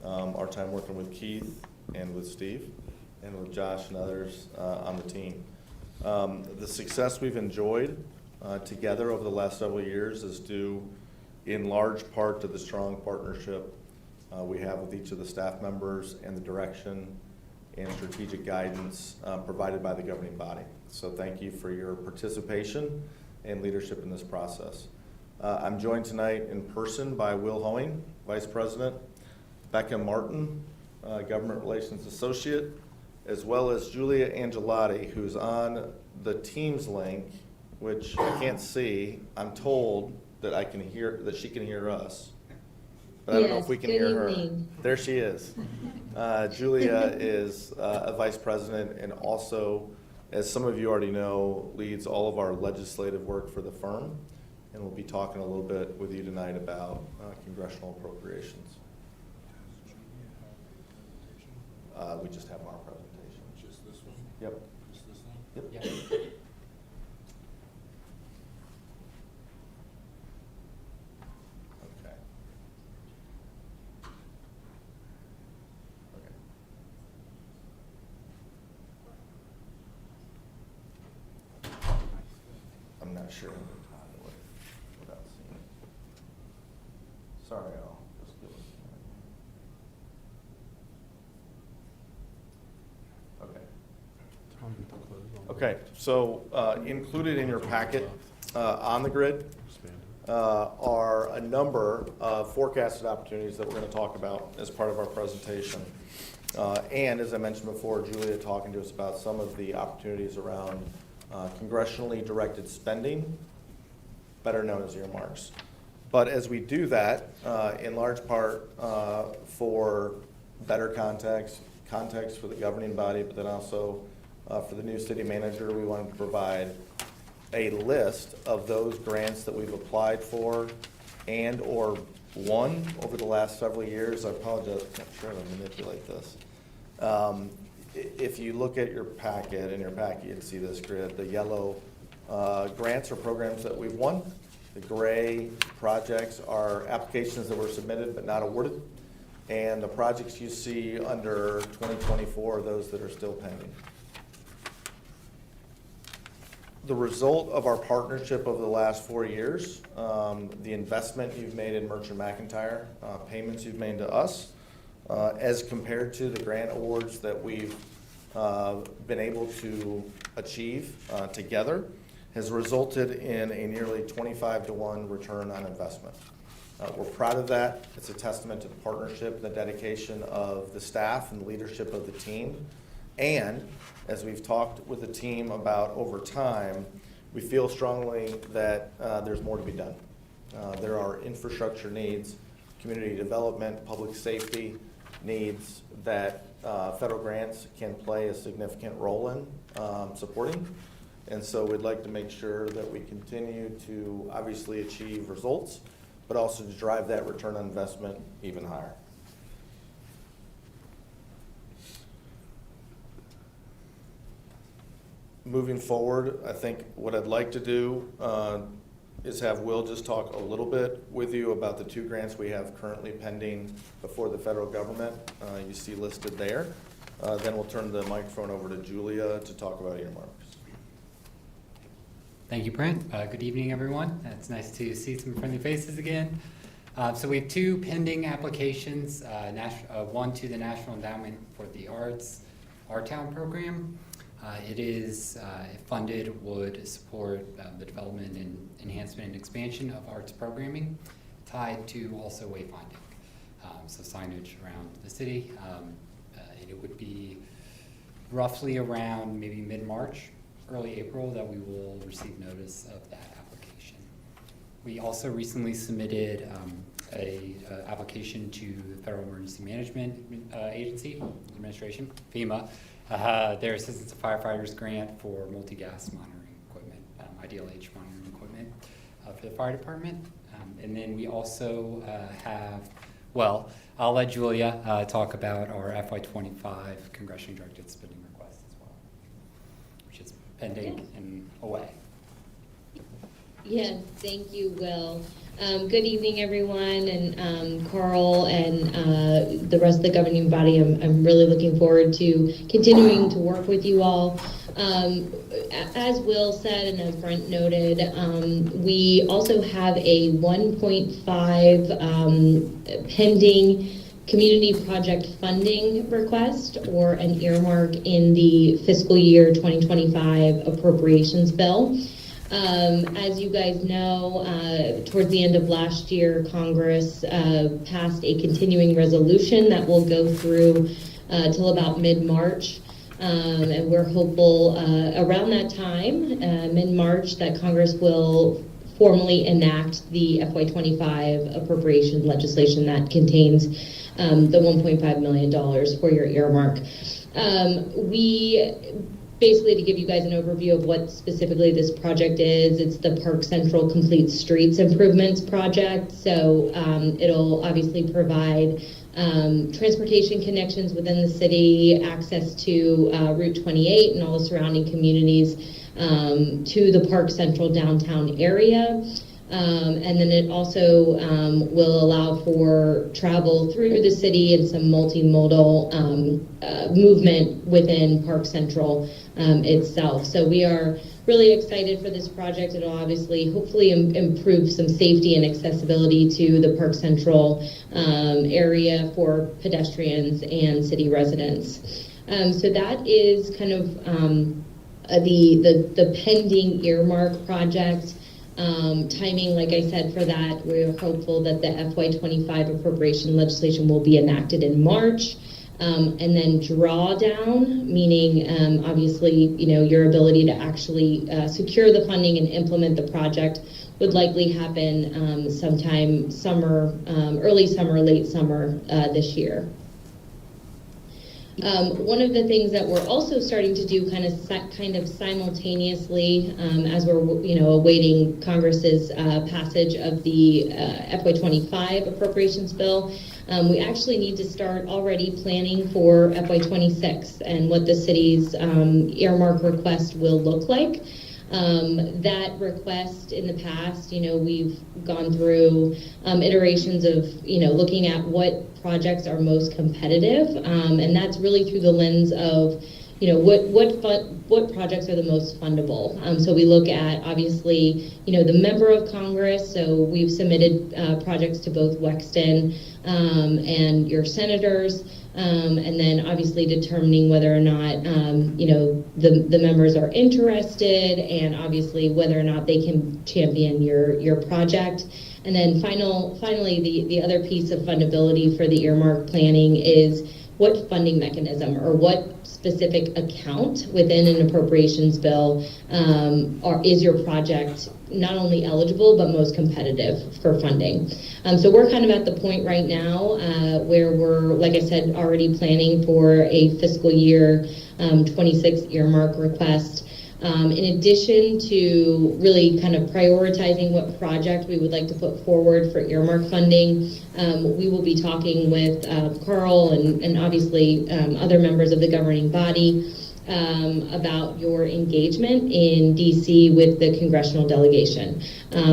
our time working with Keith and with Steve and with Josh and others on the team. The success we've enjoyed together over the last several years is due in large part to the strong partnership we have with each of the staff members and the direction and strategic guidance provided by the governing body. So thank you for your participation and leadership in this process. I'm joined tonight in person by Will Hoeing, Vice President, Becca Martin, Government Relations Associate, as well as Julia Angelotti, who's on the Teams link, which I can't see. I'm told that I can hear, that she can hear us. But I don't know if we can hear her. There she is. Julia is a vice president and also, as some of you already know, leads all of our legislative work for the firm. And we'll be talking a little bit with you tonight about congressional appropriations. We just have our presentation. Just this one? Yep. Just this one? Yep. Okay. Okay. I'm not sure without seeing it. Sorry, I'll just give it. Okay, so included in your packet on the grid are a number of forecasted opportunities that we're going to talk about as part of our presentation. And as I mentioned before, Julia talking to us about some of the opportunities around congressionally directed spending, better known as earmarks. But as we do that, in large part for better context for the governing body, but then also for the new city manager, we wanted to provide a list of those grants that we've applied for and or won over the last several years. I apologize, I'm trying to manipulate this. If you look at your packet, you'd see this grid. The yellow grants or programs that we've won. The gray projects are applications that were submitted but not awarded. And the projects you see under 2024 are those that are still pending. The result of our partnership over the last 4 years, the investment you've made in Merchant McIntyre, payments you've made to us, as compared to the grant awards that we've been able to achieve together, has resulted in a nearly 25-to-1 return on investment. We're proud of that. It's a testament to the partnership and the dedication of the staff and the leadership of the team. And as we've talked with the team about over time, we feel strongly that there's more to be done. There are infrastructure needs, community development, public safety needs that federal grants can play a significant role in supporting. And so we'd like to make sure that we continue to obviously achieve results, but also to drive that return on investment even higher. Moving forward, I think what I'd like to do is have Will just talk a little bit with you about the 2 grants we have currently pending before the federal government. You see listed there. Then we'll turn the microphone over to Julia to talk about earmarks. Thank you, Brent. Good evening, everyone. It's nice to see some friendly faces again. So we have 2 pending applications, one to the National Endowment for the Arts, Our Town program. It is, if funded, would support the development and enhancement and expansion of arts programming tied to also wayfinding. So signage around the city. And it would be roughly around maybe mid-March, early April that we will receive notice of that application. We also recently submitted a application to the Federal Emergency Management Agency, Administration, FEMA, their Assistance to Firefighters grant for multi-gas monitoring equipment, IDLH monitoring equipment for the fire department. And then we also have, well, I'll let Julia talk about our FY25 congressionally directed spending request as well, which is pending and away. Yeah, thank you, Will. Good evening, everyone, and Carl and the rest of the governing body. I'm really looking forward to continuing to work with you all. As Will said and as Brent noted, we also have a 1.5 pending community project funding request or an earmark in the fiscal year 2025 appropriations bill. As you guys know, towards the end of last year, Congress passed a continuing resolution that will go through till about mid-March. And we're hopeful around that time, mid-March, that Congress will formally enact the FY25 appropriation legislation that contains the $1.5 million for your earmark. Basically, to give you guys an overview of what specifically this project is, it's the Park Central Complete Streets Improvements Project. So it'll obviously provide transportation connections within the city, access to Route 28 and all the surrounding communities to the Park Central downtown area. And then it also will allow for travel through the city and some multimodal movement within Park Central itself. So we are really excited for this project. It'll obviously, hopefully improve some safety and accessibility to the Park Central area for pedestrians and city residents. So that is kind of the pending earmark project. Timing, like I said, for that, we're hopeful that the FY25 appropriation legislation will be enacted in March. And then drawdown, meaning obviously, your ability to actually secure the funding and implement the project would likely happen sometime summer, early summer, late summer this year. One of the things that we're also starting to do kind of simultaneously as we're awaiting Congress's passage of the FY25 appropriations bill, we actually need to start already planning for FY26 and what the city's earmark request will look like. That request in the past, we've gone through iterations of, looking at what projects are most competitive, and that's really through the lens of, what projects are the most fundable. So we look at, obviously, the member of Congress. So we've submitted projects to both Wexton and your senators. And then obviously determining whether or not, the members are interested, and obviously whether or not they can champion your project. And then finally, the other piece of fundability for the earmark planning is what funding mechanism or what specific account within an appropriations bill is your project not only eligible but most competitive for funding. So we're kind of at the point right now where we're, like I said, already planning for a fiscal year 26 earmark request. In addition to really kind of prioritizing what project we would like to put forward for earmark funding, we will be talking with Carl and obviously other members of the governing body about your engagement in DC with the congressional delegation.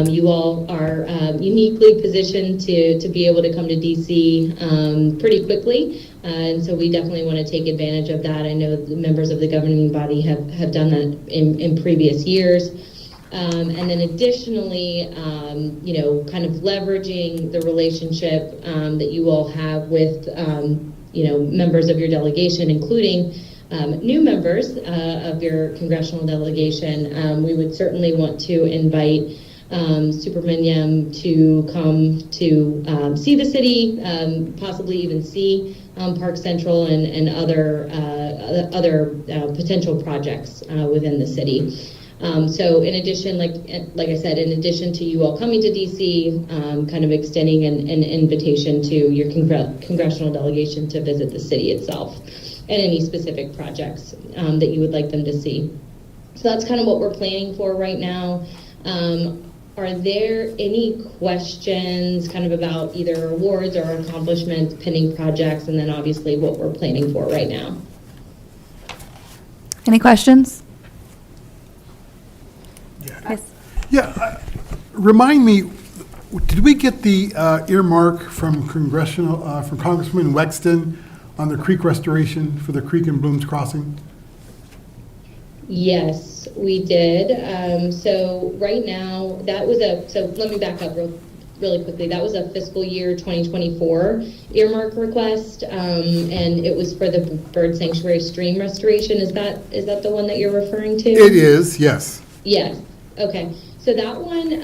You all are uniquely positioned to be able to come to DC pretty quickly. And so we definitely want to take advantage of that. I know the members of the governing body have done that in previous years. And then additionally, kind of leveraging the relationship that you all have with, members of your delegation, including new members of your congressional delegation. We would certainly want to invite Superminium to come to see the city, possibly even see Park Central and other potential projects within the city. So in addition, like I said, in addition to you all coming to DC, kind of extending an invitation to your congressional delegation to visit the city itself and any specific projects that you would like them to see. So that's kind of what we're planning for right now. Are there any questions kind of about either awards or accomplishments, pending projects, and then obviously what we're planning for right now? Any questions? Yes. Yeah, remind me, did we get the earmark from from Congressman Wexton on the creek restoration for the creek and Bloom's Crossing? Yes, we did. So right now, so let me back up really quickly. That was a fiscal year 2024 earmark request, and it was for the bird sanctuary stream restoration. Is that the one that you're referring to? It is, yes. Yes. Okay. So that one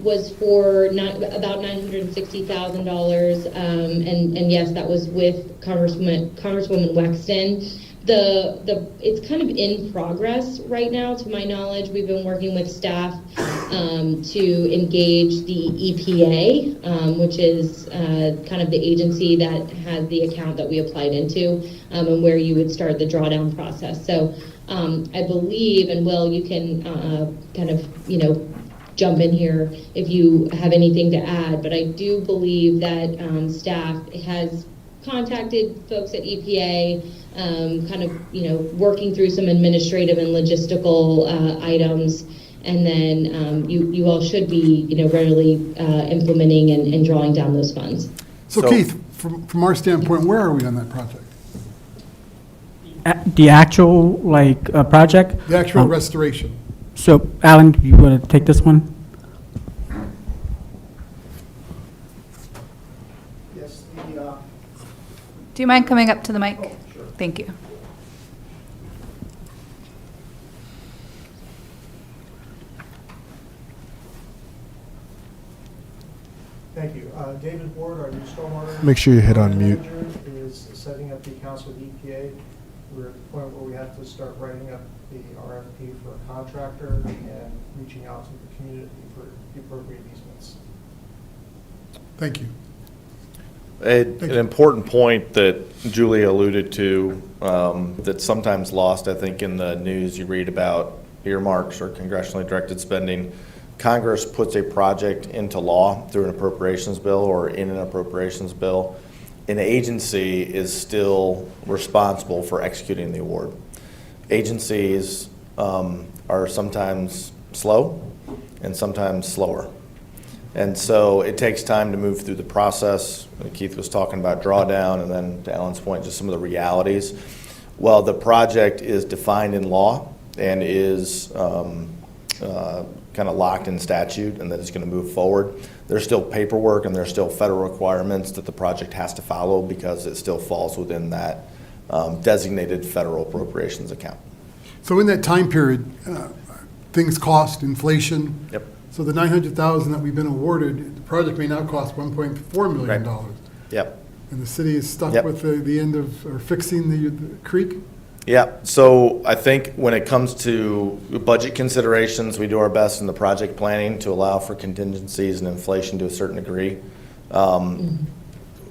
was for about $960,000, and yes, that was with Congresswoman Wexton. It's kind of in progress right now, to my knowledge. We've been working with staff to engage the EPA, which is kind of the agency that has the account that we applied into, and where you would start the drawdown process. So I believe, and Will, you can kind of, jump in here if you have anything to add, but I do believe that staff has contacted folks at EPA, kind of, working through some administrative and logistical items, and then you all should be, readily implementing and drawing down those funds. So Keith, from our standpoint, where are we on that project? The actual, project? The actual restoration? So, Alan, you want to take this one? Yes, Do you mind coming up to the mic? sure. Thank you. Thank you. David Ward, our new stormwater. Make sure you hit on mute. Manager, is setting up the accounts with EPA. We're at the point where we have to start writing up the RFP for a contractor and reaching out to the community for the appropriate easements. Thank you. An important point that Julie alluded to, that's sometimes lost, I think, in the news you read about earmarks or congressionally directed spending. Congress puts a project into law through an appropriations bill or in an appropriations bill. An agency is still responsible for executing the award. Agencies are sometimes slow and sometimes slower. And so it takes time to move through the process. Keith was talking about drawdown, and then to Alan's point, just some of the realities. Well, the project is defined in law and is kind of locked in statute, and that it's going to move forward. There's still paperwork and there's still federal requirements that the project has to follow because it still falls within that designated federal appropriations account. So in that time period, things cost, inflation. Yep. So the 900,000 that we've been awarded, the project may now cost $1.4 million. Right. Yep. And the city is stuck Yep. with the end of, or fixing the creek? Yeah, so I think when it comes to budget considerations, we do our best in the project planning to allow for contingencies and inflation to a certain degree.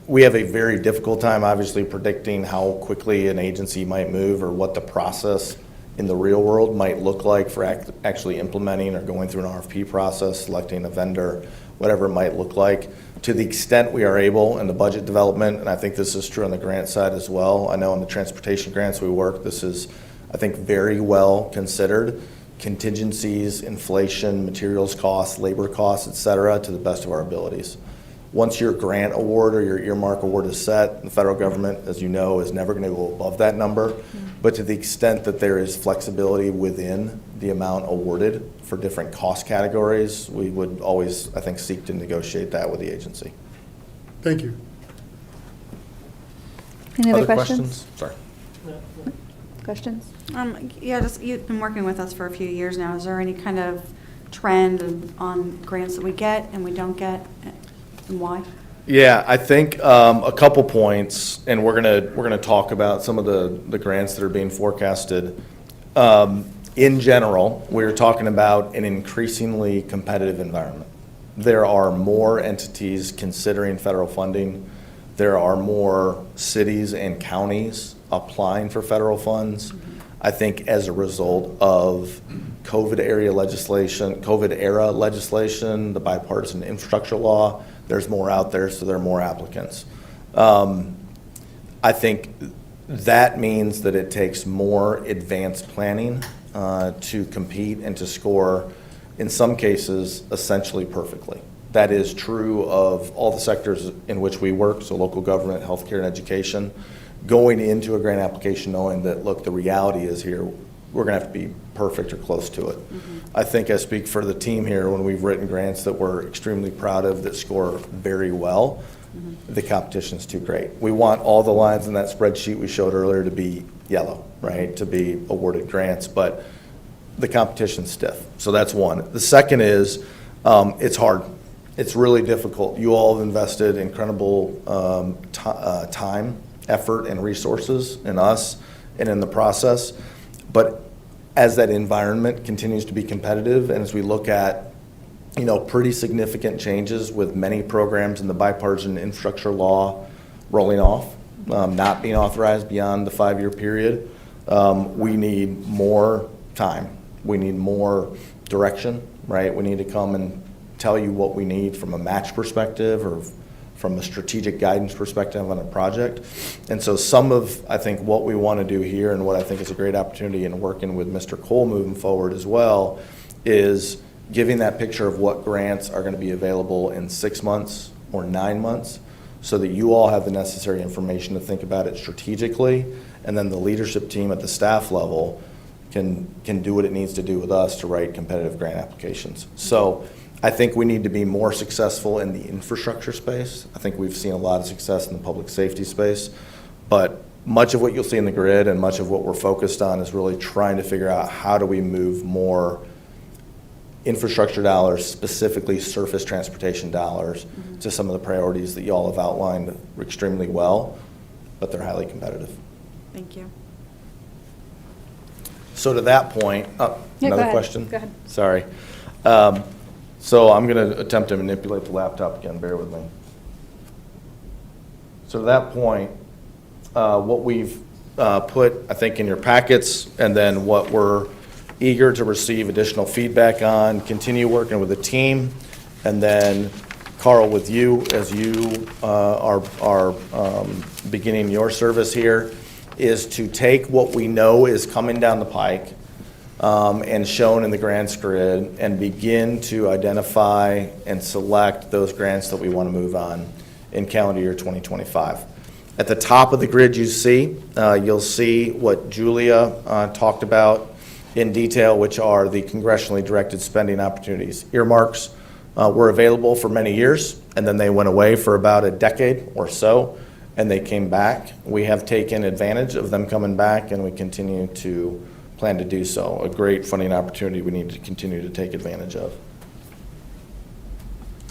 We have a very difficult time, obviously, predicting how quickly an agency might move or what the process in the real world might look like for actually implementing or going through an RFP process, selecting a vendor, whatever it might look like. To the extent we are able in the budget development, and I think this is true on the grant side as well. I know in the transportation grants we work, this is, I think, very well considered. Contingencies, inflation, materials costs, labor costs, et cetera, to the best of our abilities. Once your grant award or your earmark award is set, the federal government, as you know, is never going to go above that number. But to the extent that there is flexibility within the amount awarded for different cost categories, we would always, I think, seek to negotiate that with the agency. Thank you. Any other questions? Sorry. Questions? Yeah, just, you've been working with us for a few years now. Is there any kind of trend on grants that we get and we don't get, and why? Yeah, I think a couple points, and we're gonna talk about some of the grants that are being forecasted. In general, we're talking about an increasingly competitive environment. There are more entities considering federal funding. There are more cities and counties applying for federal funds. I think as a result of COVID era legislation, the bipartisan infrastructure law, there's more out there, so there are more applicants. I think that means that it takes more advanced planning to compete and to score, in some cases, essentially perfectly. That is true of all the sectors in which we work, so local government, healthcare, and education. Going into a grant application knowing that, look, the reality is here, we're going to have to be perfect or close to it. I think I speak for the team here when we've written grants that we're extremely proud of that score very well. The competition's too great. We want all the lines in that spreadsheet we showed earlier to be yellow, right, to be awarded grants, but the competition's stiff. So that's one. The second is it's hard. It's really difficult. You all have invested incredible time, effort, and resources in us and in the process. But as that environment continues to be competitive, and as we look at, pretty significant changes with many programs in the bipartisan infrastructure law rolling off, not being authorized beyond the 5-year period, we need more time. We need more direction, right? We need to come and tell you what we need from a match perspective or from a strategic guidance perspective on a project. And so some of, I think, what we want to do here and what I think is a great opportunity in working with Mr. Cole moving forward as well is giving that picture of what grants are going to be available in 6 months or 9 months so that you all have the necessary information to think about it strategically, and then the leadership team at the staff level can do what it needs to do with us to write competitive grant applications. So I think we need to be more successful in the infrastructure space. I think we've seen a lot of success in the public safety space, but much of what you'll see in the grid and much of what we're focused on is really trying to figure out how do we move more infrastructure dollars, specifically surface transportation dollars, to some of the priorities that you all have outlined extremely well, but they're highly competitive. Thank you. So to that point, Yeah, go another ahead. question? Go ahead. Sorry. So I'm going to attempt to manipulate the laptop again, bear with me. So to that point, what we've put, I think, in your packets, and then what we're eager to receive additional feedback on, continue working with the team, and then Carl, with you, as you are beginning your service here, is to take what we know is coming down the pike and shown in the grants grid and begin to identify and select those grants that we want to move on in calendar year 2025. At the top of the grid you'll see what Julia talked about in detail, which are the congressionally directed spending opportunities. Earmarks were available for many years, and then they went away for about a decade or so, and they came back. We have taken advantage of them coming back, and we continue to plan to do so. A great funding opportunity we need to continue to take advantage of.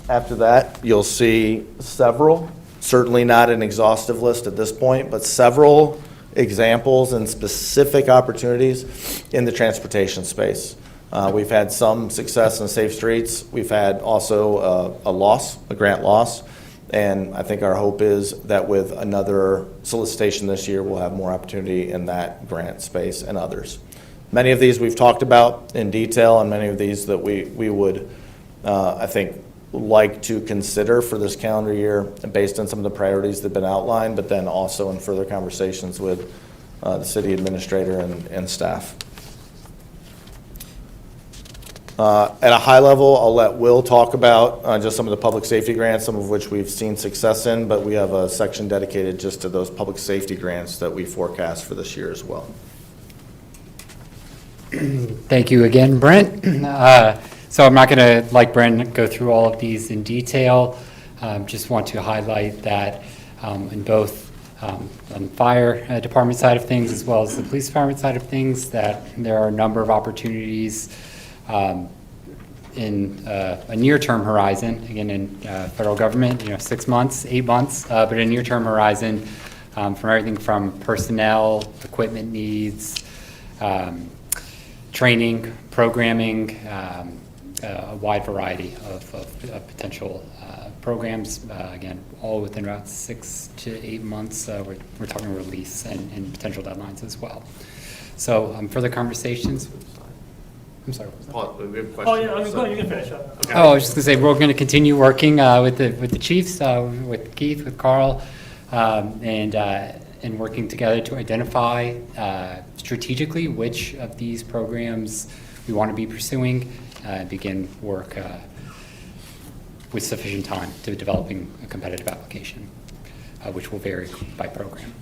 After that, you'll see several, certainly not an exhaustive list at this point, but several examples and specific opportunities in the transportation space. We've had some success in safe streets. We've had also a grant loss. And I think our hope is that with another solicitation this year, we'll have more opportunity in that grant space and others. Many of these we've talked about in detail, and many of these that we would, I think, like to consider for this calendar year based on some of the priorities that have been outlined, but then also in further conversations with the city administrator and staff. At a high level, I'll let Will talk about just some of the public safety grants, some of which we've seen success in, but we have a section dedicated just to those public safety grants that we forecast for this year as well. Thank you again, Brent. So I'm not going to, like Brent, go through all of these in detail. Just want to highlight that in both on the fire department side of things as well as the police department side of things, that there are a number of opportunities in a near-term horizon, again in federal government, 6 months, 8 months, but a near-term horizon from everything from personnel, equipment needs, training, programming, a wide variety of potential programs, again, all within about 6 to 8 months. We're talking release and potential deadlines as well. So further conversations. I'm sorry. We have questions. Oh, yeah, you can finish up. Okay. Oh, I was just going to say, we're going to continue working with the chiefs, with Keith, with Carl, and working together to identify strategically which of these programs we want to be pursuing, begin work with sufficient time to developing a competitive application, which will vary by program.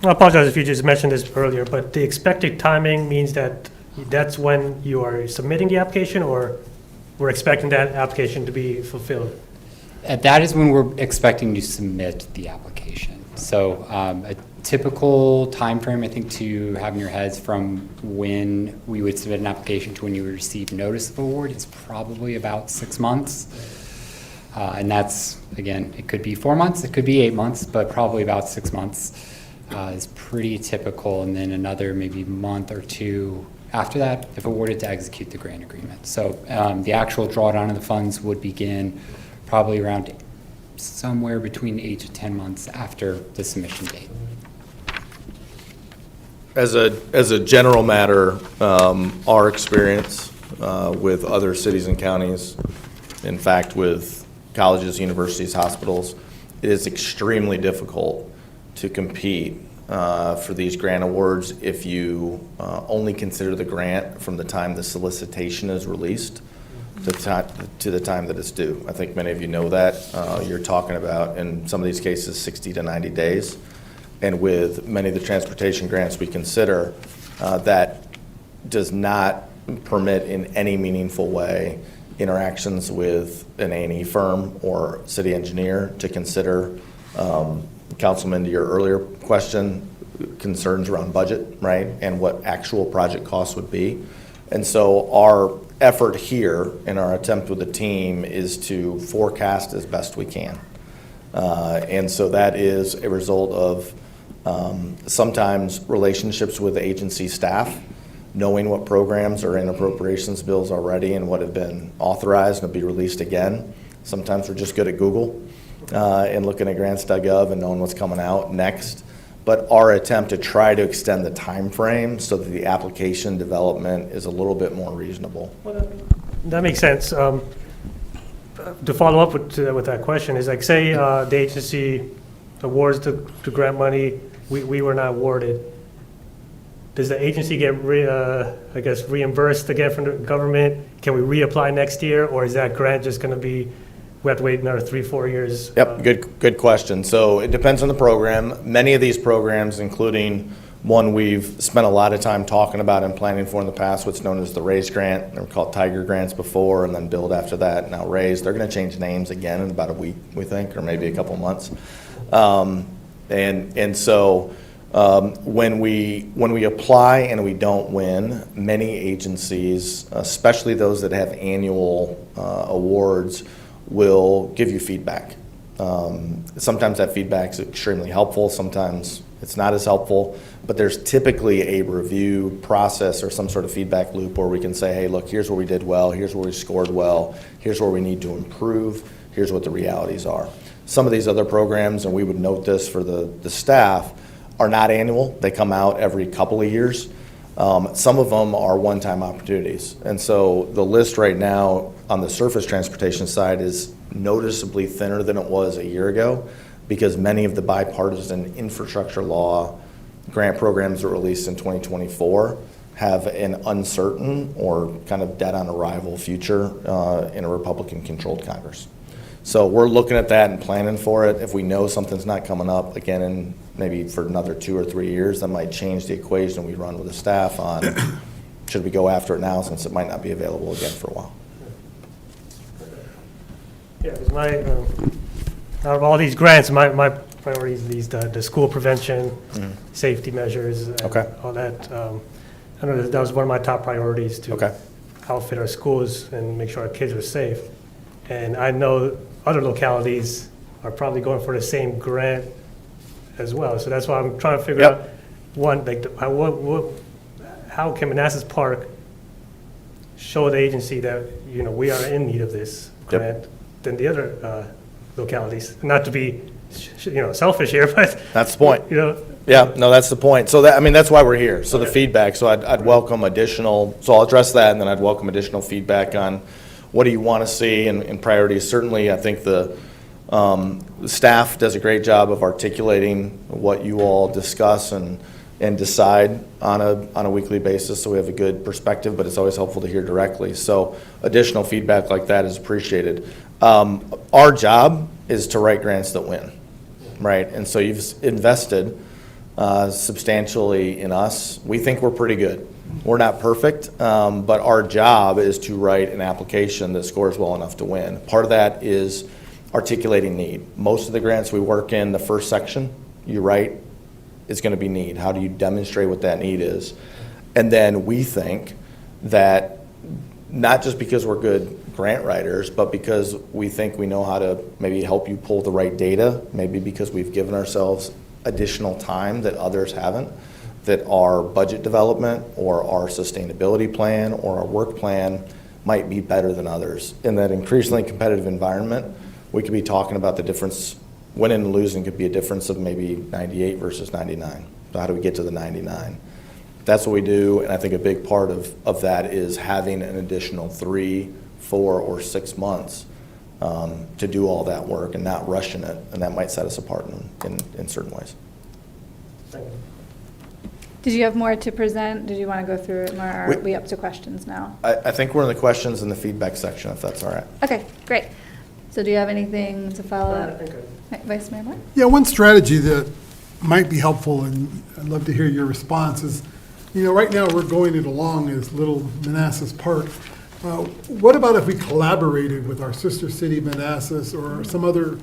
I apologize if you just mentioned this earlier, but the expected timing means that that's when you are submitting the application, or we're expecting that application to be fulfilled? That is when we're expecting to submit the application. So a typical time frame, I think, to have in your heads from when we would submit an application to when you would receive notice of award is probably about 6 months. And that's, again, it could be 4 months, it could be 8 months, but probably about 6 months is pretty typical. And then another maybe month or two after that, if awarded, to execute the grant agreement. So the actual drawdown of the funds would begin probably around somewhere between 8 to 10 months after the submission date. As a general matter, our experience with other cities and counties, in fact with colleges, universities, hospitals, it is extremely difficult to compete for these grant awards if you only consider the grant from the time the solicitation is released to the time that it's due. I think many of you know that. You're talking about, in some of these cases, 60 to 90 days. And with many of the transportation grants we consider, that does not permit in any meaningful way interactions with an A&E firm or city engineer to consider, Councilman, to your earlier question, concerns around budget, right, and what actual project costs would be. And so our effort here in our attempt with the team is to forecast as best we can. And so that is a result of sometimes relationships with agency staff, knowing what programs are in appropriations bills already and what have been authorized and will be released again. Sometimes we're just good at Google and looking at grants.gov and knowing what's coming out next. But our attempt to try to extend the time frame so that the application development is a little bit more reasonable. Well, that makes sense. To follow up with that question is like, say the agency awards the grant money, we were not awarded. Does the agency get reimbursed again from the government? Can we reapply next year, or is that grant just going to be, we have to wait another 3-4 years? Yep, good question. So it depends on the program. Many of these programs, including one we've spent a lot of time talking about and planning for in the past, what's known as the RAISE grant. They were called Tiger grants before, and then Build after that, now RAISE. They're going to change names again in about a week, we think, or maybe a couple months. When we apply and we don't win, many agencies, especially those that have annual awards, will give you feedback. Sometimes that feedback is extremely helpful. Sometimes it's not as helpful. But there's typically a review process or some sort of feedback loop where we can say, hey, look, here's where we did well. Here's where we scored well. Here's where we need to improve. Here's what the realities are. Some of these other programs, and we would note this for the staff, are not annual. They come out every couple of years. Some of them are one-time opportunities. And so the list right now on the surface transportation side is noticeably thinner than it was a year ago because many of the bipartisan infrastructure law grant programs that were released in 2024 have an uncertain or kind of dead on arrival future in a Republican-controlled Congress. So we're looking at that and planning for it. If we know something's not coming up again in maybe for another 2 or 3 years, that might change the equation we run with the staff on should we go after it now since it might not be available again for a while. Yeah, because out of all these grants, my priority is the school prevention, safety measures, and all that. I know that was one of my top priorities to outfit our schools and make sure our kids are safe. And I know other localities are probably going for the same grant as well. So that's why I'm trying to figure out, one, like, how can Manassas Park show the agency that, we are in need of this grant than the other localities? Not to be, selfish here, but that's the point. Yeah, no, that's the point. So that's why we're here. So the feedback. So I'd welcome additional. So I'll address that, and then I'd welcome additional feedback on what do you want to see and priorities. Certainly, I think the staff does a great job of articulating what you all discuss and decide on a weekly basis, so we have a good perspective, but it's always helpful to hear directly. So additional feedback like that is appreciated. Our job is to write grants that win, right? And so you've invested substantially in us. We think we're pretty good. We're not perfect, but our job is to write an application that scores well enough to win. Part of that is articulating need. Most of the grants we work in, the first section you write is going to be need. How do you demonstrate what that need is? And then we think that not just because we're good grant writers, but because we think we know how to maybe help you pull the right data, maybe because we've given ourselves additional time that others haven't, that our budget development or our sustainability plan or our work plan might be better than others. In that increasingly competitive environment, we could be talking about the difference. Winning and losing could be a difference of maybe 98 versus 99. So how do we get to the 99? That's what we do, and I think a big part of that is having an additional 3, 4, or 6 months to do all that work and not rushing it, and that might set us apart in certain ways. Did you have more to present? Did you want to go through it more? Or are we up to questions now? I think we're in the questions in the feedback section, if that's all right. Okay, great. So do you have anything to follow up? Vice Mayor Moore? Yeah, one strategy that might be helpful, and I'd love to hear your response, is, right now we're going it along as Little Manassas Park. What about if we collaborated with our sister city, Manassas, or some other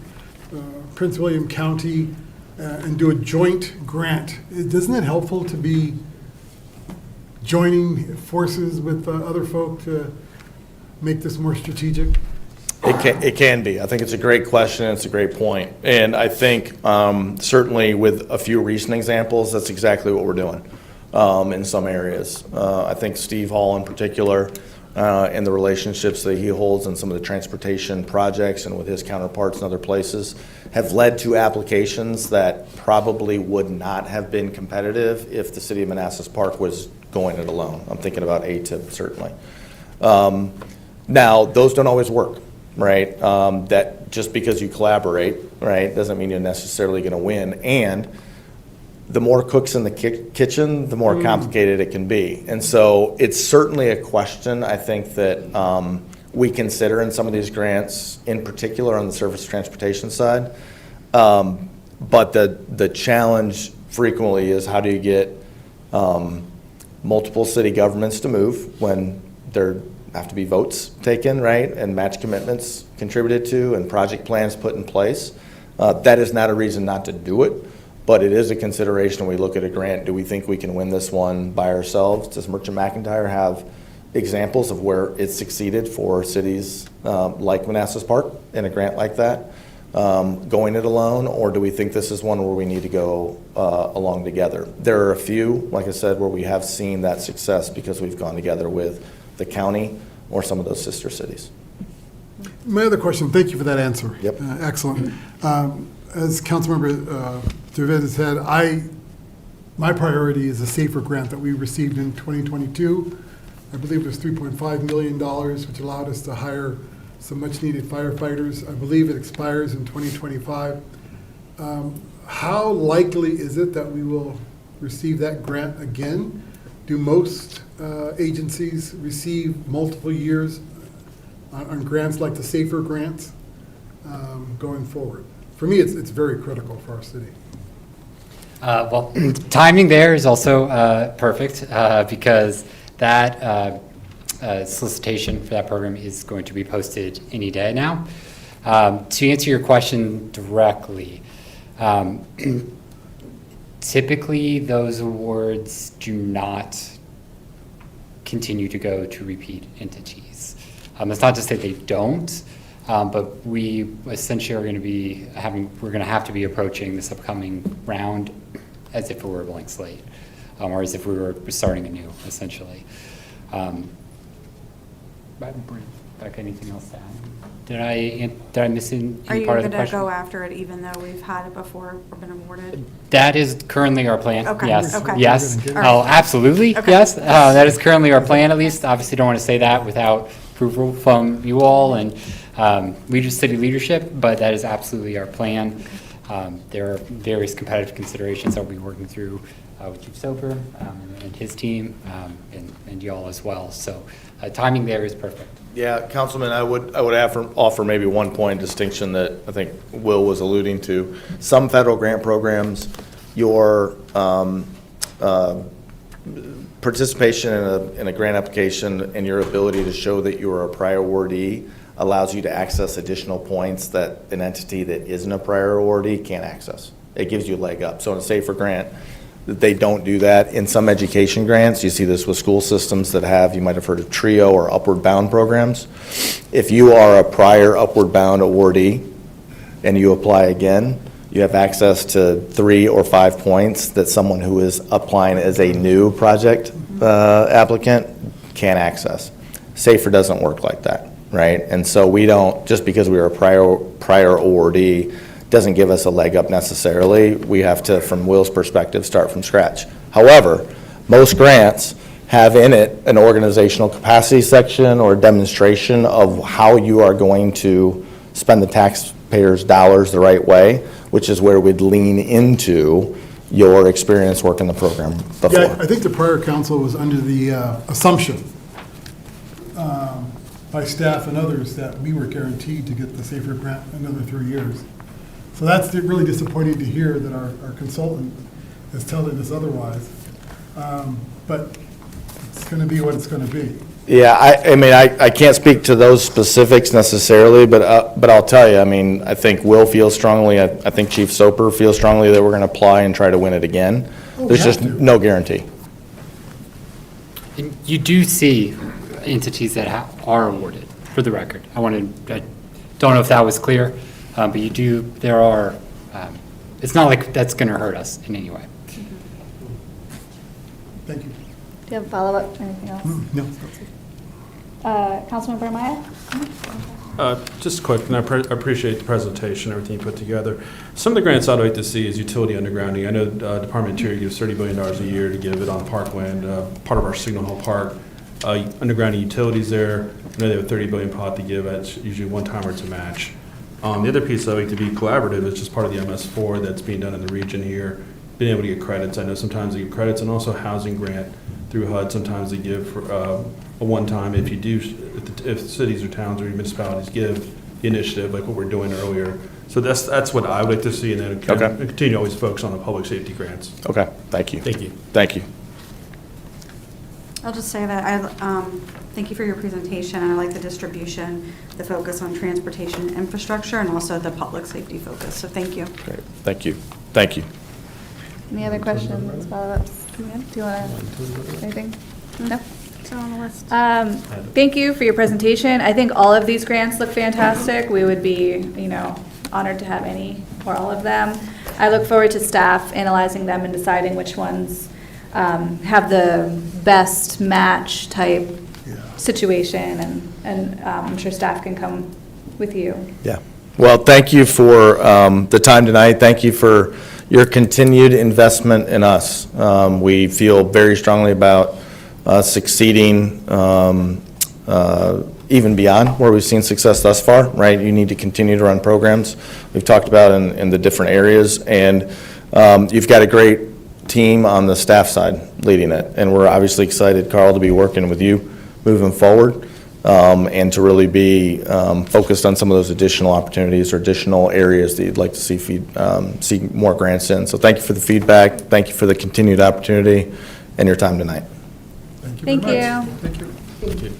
Prince William County and do a joint grant? Isn't it helpful to be joining forces with other folk to make this more strategic? It can be. I think it's a great question, and it's a great point. And I think certainly with a few recent examples, that's exactly what we're doing in some areas. I think Steve Hall in particular, and the relationships that he holds in some of the transportation projects and with his counterparts in other places have led to applications that probably would not have been competitive if the city of Manassas Park was going it alone. I'm thinking about ATIP certainly. Now, those don't always work, right? That just because you collaborate, right, doesn't mean you're necessarily going to win. And the more cooks in the kitchen, the more complicated it can be. And so it's certainly a question, I think, that we consider in some of these grants, in particular on the surface transportation side. But the challenge frequently is how do you get multiple city governments to move when there have to be votes taken, right, and match commitments contributed to and project plans put in place. That is not a reason not to do it. But it is a consideration when we look at a grant. Do we think we can win this one by ourselves? Does Merchant McIntyre have examples of where it succeeded for cities like Manassas Park in a grant like that, going it alone? Or do we think this is one where we need to go along together? There are a few, like I said, where we have seen that success because we've gone together with the county or some of those sister cities. My other question, thank you for that answer. Yep. Excellent. As Councilmember Gervais said, my priority is a SAFER grant that we received in 2022. I believe it was $3.5 million, which allowed us to hire some much-needed firefighters. I believe it expires in 2025. How likely is it that we will receive that grant again? Do most agencies receive multiple years on grants like the SAFER grants going forward? For me, it's very critical for our city. Well, timing there is also perfect because that solicitation for that program is going to be posted any day now. To answer your question directly, typically those awards do not continue to go to repeat entities. It's not to say they don't. But we essentially are going to be we're going to have to be approaching this upcoming round as if it were a blank slate, or as if we were starting anew, essentially. Back, anything else to add? Did I miss any Are you part of the going to question? go after it even though we've had it before or been awarded? That is currently our plan. Okay, Yes. okay. Yes. All right. Oh, absolutely. Okay. Yes. That is currently our plan, at least. Obviously, don't want to say that without approval from you all and city leadership, but that is absolutely our plan. There are various competitive considerations that we'll be working through with Chief Soper and his team and y'all as well. So timing there is perfect. Yeah, Councilman, I would offer maybe one point distinction that I think Will was alluding to. Some federal grant programs, your participation in a grant application and your ability to show that you are a prior awardee allows you to access additional points that an entity that isn't a prior awardee can't access. It gives you a leg up. So in a SAFER grant, they don't do that. In some education grants, you see this with school systems that have, you might have heard of TRIO or Upward Bound programs. If you are a prior Upward Bound awardee and you apply again, you have access to 3 or 5 points that someone who is applying as a new project applicant can't access. SAFER doesn't work like that, right? And so we don't, just because we are a prior awardee, doesn't give us a leg up necessarily. We have to, from Will's perspective, start from scratch. However, most grants have in it an organizational capacity section or a demonstration of how you are going to spend the taxpayers' dollars the right way, which is where we'd lean into your experience working the program before. Yeah, I think the prior council was under the assumption by staff and others that we were guaranteed to get the SAFER grant another 3 years. So that's really disappointing to hear that our consultant is telling us otherwise. But it's going to be what it's going to be. Yeah, I mean, I can't speak to those specifics necessarily, but I'll tell you, I mean, I think Will feels strongly, I think Chief Soper feels strongly that we're going to apply and try to win it again. Oh, There's we just have to. no guarantee. And you do see entities that are awarded, for the record. I don't know if that was clear, but you do, there are, it's not like that's going to hurt us in any way. Thank you. Do you have a follow-up, anything else? No. Councilman Bermeyer? Just quick, and I appreciate the presentation, everything you put together. Some of the grants I'd like to see is utility undergrounding. I know Department of Interior gives $30 billion a year to give it on parkland, part of our Signal Hill Park. Undergrounding utilities there, I know they have a $30 billion pot to give. It's usually one time or it's a match. The other piece I'd like to be collaborative is just part of the MS4 that's being done in the region here, being able to get credits. I know sometimes they give credits, and also housing grant through HUD. Sometimes they give for a one-time, if cities or towns or municipalities give the initiative, like what we're doing earlier. So that's what I would like to see, and then continue to always focus on the public safety grants. Okay, thank you. Thank you. Thank you. I'll just say that thank you for your presentation. I like the distribution, the focus on transportation and infrastructure, and also the public safety focus. So thank you. Great, thank you. Thank you. Any other questions, follow-ups? Do you want to, anything? No? It's on the list. Thank you for your presentation. I think all of these grants look fantastic. We would be, honored to have any or all of them. I look forward to staff analyzing them and deciding which ones have the best match type situation, and I'm sure staff can come with you. Yeah. Well, thank you for the time tonight. Thank you for your continued investment in us. We feel very strongly about succeeding even beyond where we've seen success thus far, right? You need to continue to run programs we've talked about in the different areas, and you've got a great team on the staff side leading it, and we're obviously excited, Carl, to be working with you moving forward, and to really be focused on some of those additional opportunities or additional areas that you'd like to see more grants in. So thank you for the feedback. Thank you for the continued opportunity and your time tonight. Thank you. Thank you. Thank you.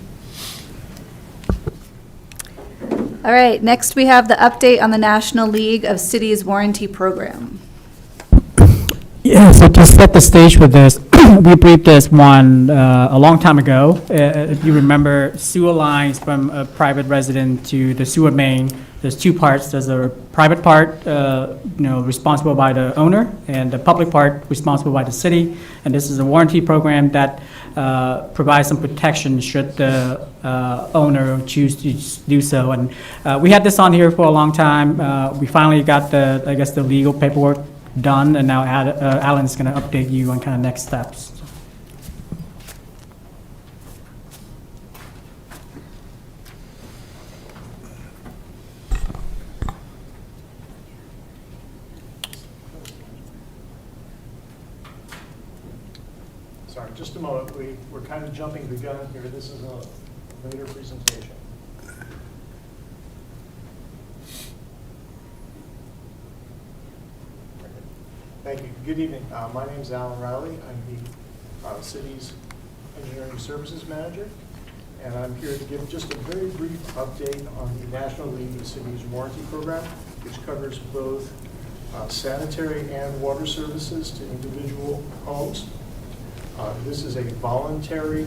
All right, next we have the update on the National League of Cities Warranty Program. Yeah, so to set the stage with this, we briefed this one a long time ago. If you remember, sewer lines from a private resident to the sewer main, there's two parts. There's a private part, responsible by the owner, and the public part responsible by the city. And this is a warranty program that provides some protection should the owner choose to do so. And we had this on here for a long time. We finally got the legal paperwork done, and now Alan's going to update you on kind of next steps. Sorry, just a moment. We're kind of jumping the gun here. This is a later presentation. Thank you. Good evening. My name is Alan Riley. I'm the city's engineering services manager, and I'm here to give just a very brief update on the National League of Cities Warranty Program, which covers both sanitary and water services to individual homes. This is a voluntary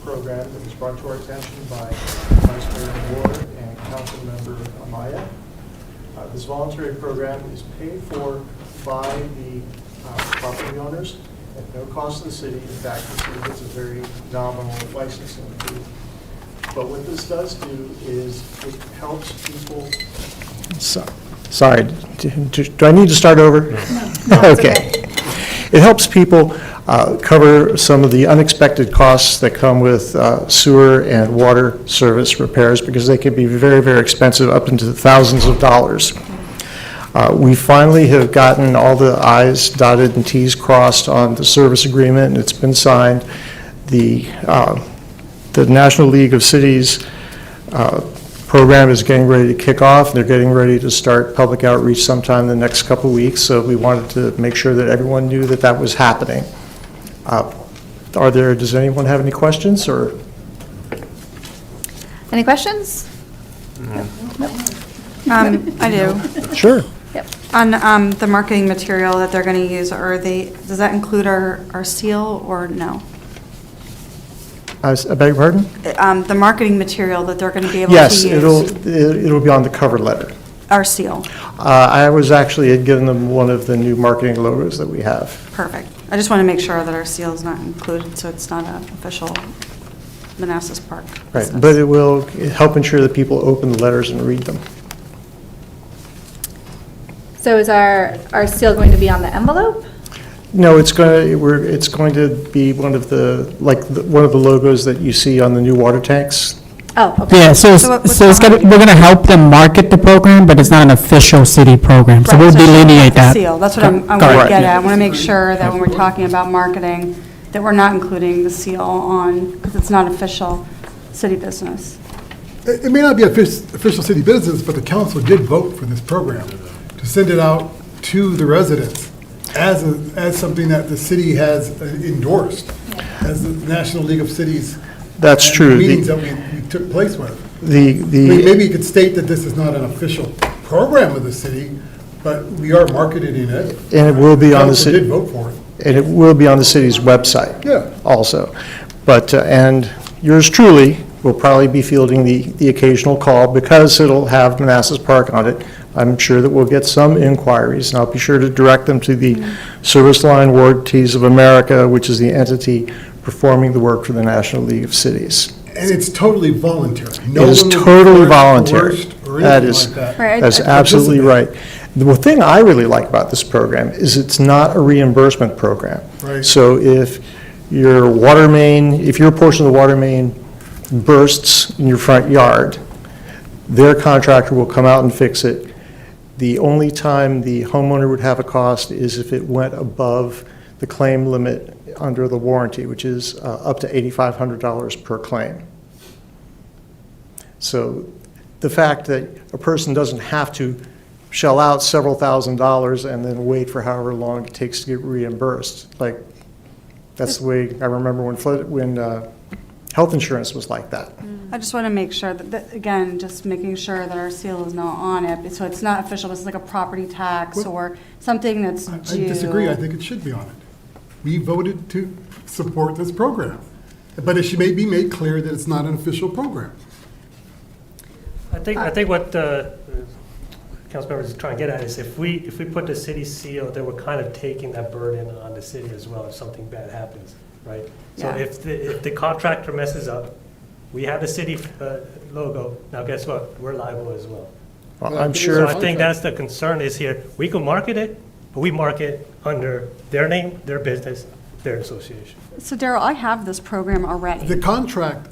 program that was brought to our attention by Vice Mayor Ward and Council Member Amaya. This voluntary program is paid for by the property owners at no cost to the city. In fact, the city gets a very nominal licensing fee. But what this does do is it helps people. Sorry, do I need to start over? No. Okay. It helps people cover some of the unexpected costs that come with sewer and water service repairs, because they can be very, very expensive, up into the thousands of dollars. We finally have gotten all the I's dotted and T's crossed on the service agreement, and it's been signed. The National League of Cities program is getting ready to kick off. They're getting ready to start public outreach sometime in the next couple of weeks, so we wanted to make sure that everyone knew that that was happening. Does anyone have any questions, or? Any questions? I do. Sure. Yep. On the marketing material that they're going to use, does that include our seal or no? I beg your pardon? The marketing material that they're going to be able to use. Yes, it'll be on the cover letter. Our seal. I was actually had given them one of the new marketing logos that we have. Perfect. I just want to make sure that our seal is not included, so it's not an official Manassas Park Right, business. but it will help ensure that people open the letters and read them. So is our seal going to be on the envelope? No, it's going to be one of the logos that you see on the new water tanks. Oh, okay. Yeah, so So what's it's gonna, behind we're gonna help them market the program, but it's not an official city program, so Right, we'll so delineate that. Seal, that's what I want to Correct. get at. I want to make sure that when we're talking about marketing, that we're not including the seal on, because it's not official city business. It may not be official city business, but the council did vote for this program to send it out to the residents as something that the city has endorsed, as the National League of Cities. That's and true. Meetings that we took place with. The Maybe you could state that this is not an official program of the city, but we are marketing it. And it will be on the Council city. did vote for it. And it will be on the city's website. Yeah. Also. But, and yours truly will probably be fielding the occasional call because it'll have Manassas Park on it. I'm sure that we'll get some inquiries, and I'll be sure to direct them to the Service Line Warranties of America, which is the entity performing the work for the National League of Cities. And it's totally voluntary. It is totally voluntary. That That is, is. Like Right, that's absolutely right. The thing I really like about this program is it's not a reimbursement program. Right. So if your water main, if your portion of the water main bursts in your front yard, their contractor will come out and fix it. The only time the homeowner would have a cost is if it went above the claim limit under the warranty, which is up to $8,500 per claim. So the fact that a person doesn't have to shell out several $1,000s and then wait for however long it takes to get reimbursed, like, that's the way I remember when health insurance was like that. I just want to make sure that, again, just making sure that our seal is not on it, so it's not official, it's like a property tax Well, or something that's I due. disagree. I think it should be on it. We voted to support this program. But it should be made clear that it's not an official program. I think what Councilmember is trying to get at is if we put the city seal, then we're kind of taking that burden on the city as well if something bad happens, right? So Yeah. if the contractor messes up, we have the city logo, now guess what? We're liable as well. Well, I'm So sure, I think that's the concern is here. We can market it, but we market under their name, their business, their association. So Daryl, I have this program already. The contract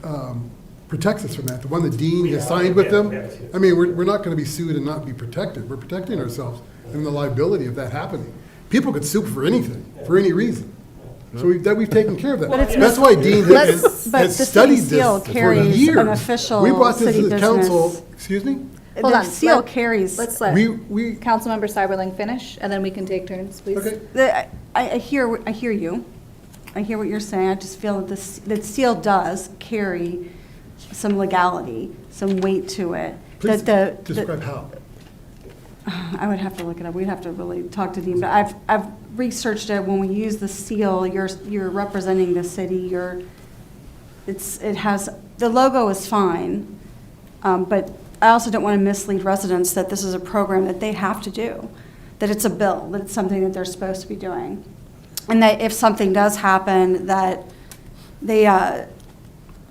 protects us from that, the one that Dean We has have- signed with yeah, them. yes, yes. I mean, we're not going to be sued and not be protected. We're protecting ourselves and the liability of that happening. People could sue for anything, for any reason. So we've taken care of that. But it's That's why Dean But has the city studied seal this for carries years. an official We brought this city to the council, business. excuse me? Hold The on, seal let- carries. Let's let We, Councilmember Cyberling finish, and then we can take turns, please. okay. I hear you. I hear what you're saying. I just feel that the seal does carry some legality, some weight to it. Please That describe how. I would have to look it up. We'd have to really talk to Dean. But I've researched it. When we use the seal, you're representing the city. It has, the logo is fine, but I also don't want to mislead residents that this is a program that they have to do, that it's a bill, that it's something that they're supposed to be doing. And that if something does happen, that they,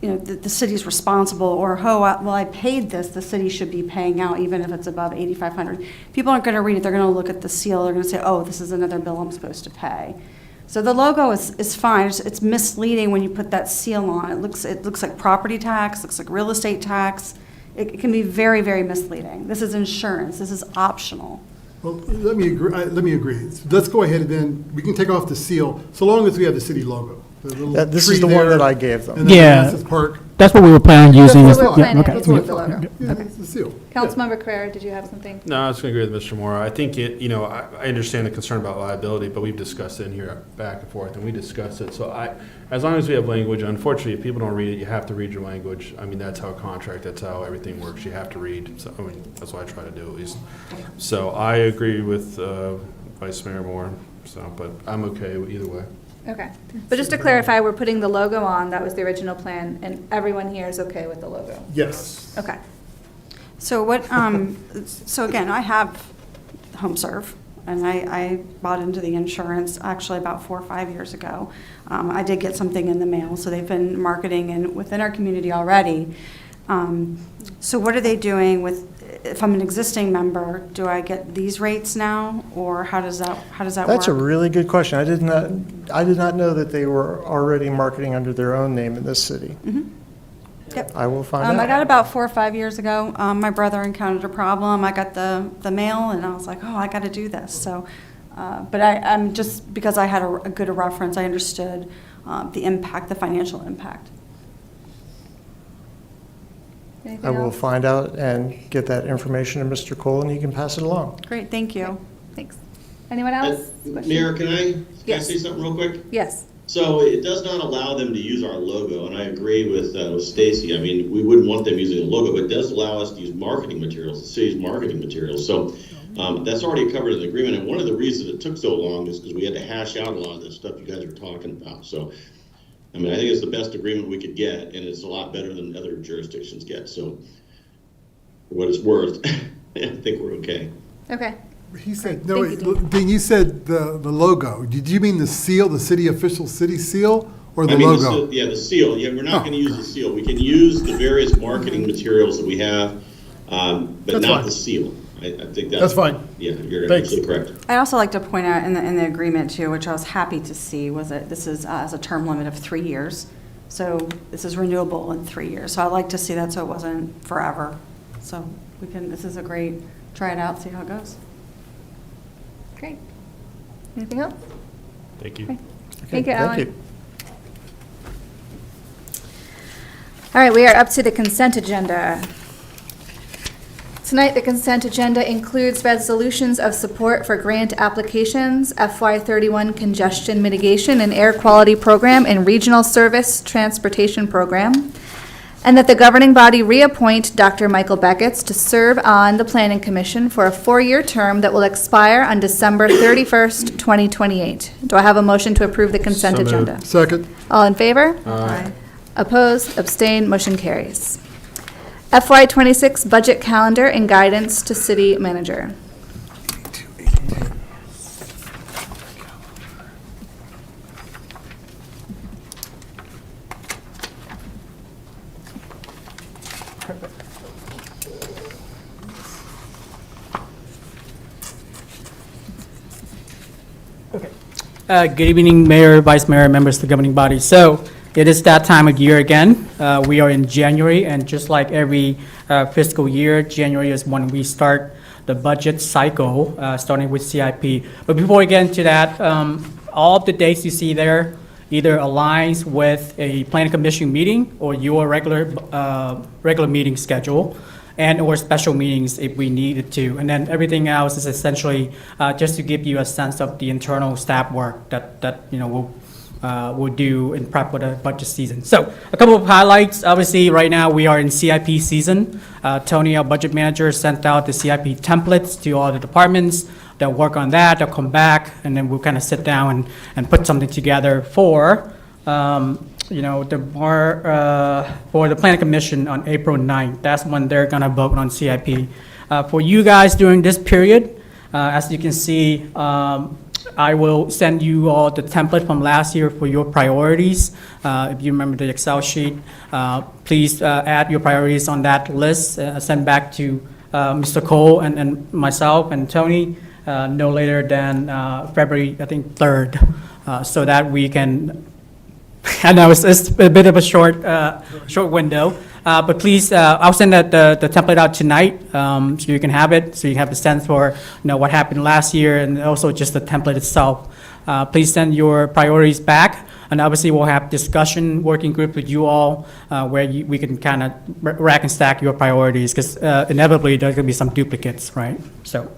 the city's responsible, or, well, I paid this, the city should be paying out, even if it's above $8,500. People aren't going to read it, they're going to look at the seal, they're going to say, oh, this is another bill I'm supposed to pay. So the logo is fine, it's misleading when you put that seal on. It looks like property tax, looks like real estate tax. It can be very, very misleading. This is insurance, this is optional. Well, let me agree. Let's go ahead and then, we can take off the seal, so long as we have the city logo. The little this tree is the one there, that I gave them. And then Yeah. Manassas Park. That's what we were planning on using. That's is- what yeah, we're planning. okay. That's what I Use the thought. logo. Yeah, Okay. it's the seal. Councilmember Carrera, did you have something? No, I was going to agree with Mr. Moore. I think I understand the concern about liability, but we've discussed it in here back and forth, and we discussed it. So as long as we have language, unfortunately, if people don't read it, you have to read your language. I mean, that's how a contract, that's how everything works. You have to read. So, I mean, that's what I try to do at least. So I agree with Vice Mayor Moore, but I'm okay with either way. Okay. But just to clarify, we're putting the logo on, that was the original plan, and everyone here is okay with the logo? Yes. Okay. So what, so again, I have HomeServe, and I bought into the insurance actually about 4 or 5 years ago. I did get something in the mail, so they've been marketing within our community already. So what are they doing with, if I'm an existing member, do I get these rates now, or how does that work? That's a really good question. I did not know that they were already marketing under their own name in this city. Yep. I will find I out. got it about 4 or 5 years ago. My brother encountered a problem. I got the mail, and I was like, oh, I got to do this. So, but I'm just, because I had a good reference, I understood the impact, the financial impact. Anything I will else? find out and get that information to Mr. Cole, and he can pass it along. Great, thank you. Thanks. Anyone else? Question? Mayor, can I Yes. say something real quick? Yes. So it does not allow them to use our logo, and I agree with Stacy. I mean, we wouldn't want them using the logo, but it does allow us to use marketing materials, the city's marketing materials. So that's already covered in the agreement. And one of the reasons it took so long is because we had to hash out a lot of the stuff you guys are talking about. So, I mean, I think it's the best agreement we could get, and it's a lot better than other jurisdictions get. So, for what it's worth, I think we're okay. Okay. He said, Great. no, Thank wait, you, Dean. Dean, you said the logo. Did you mean the seal, the city official city seal, or the I mean, logo? the seal. Yeah, we're not going to use the seal. We can use the various marketing materials that we have, but That's not fine. the seal. I think That's fine. Yeah, you're Thanks. absolutely correct. I'd also like to point out in the agreement too, which I was happy to see, was that this is as a term limit of 3 years. So this is renewable in 3 years. So I'd like to see that so it wasn't forever. So this is a great, try it out, see how it goes. Great. Anything else? Thank you. Okay. Thank you, Alan. Thank you. All right, we are up to the consent agenda. Tonight, the consent agenda includes resolutions of support for grant applications, FY31 Congestion Mitigation and Air Quality Program and Regional Service Transportation Program, and that the governing body reappoint Dr. Michael Beckett to serve on the Planning Commission for a 4-year term that will expire on December 31st, 2028. Do I have a motion to approve the consent So moved. agenda? Second. All in favor? Aye. Opposed, abstained, motion carries. FY26 budget calendar and guidance to city manager. Good evening, Mayor, Vice Mayor, members of the governing body. So it is that time of year again. We are in January, and just like every fiscal year, January is when we start the budget cycle, starting with CIP. But before we get into that, all of the dates you see there either aligns with a planning commission meeting or your regular meeting schedule, and/or special meetings if we needed to. And then everything else is essentially just to give you a sense of the internal staff work that we'll do in prep for the budget season. So a couple of highlights. Obviously, right now we are in CIP season. Tony, our budget manager, sent out the CIP templates to all the departments. They'll work on that. They'll come back, and then we'll kind of sit down and put something together for for the planning commission on April 9th. That's when they're gonna vote on CIP. For you guys during this period, as you can see, I will send you all the template from last year for your priorities. If you remember the Excel sheet, please add your priorities on that list, send back to Mr. Cole and myself and Tony no later than February, I think, 3rd, so that we can, I know it's a bit of a short window, but please, I'll send the template out tonight, so you can have it, so you have a sense for, what happened last year, and also just the template itself. Please send your priorities back, and obviously we'll have discussion working group with you all, where we can kind of rack and stack your priorities, because inevitably there's going to be some duplicates, right? So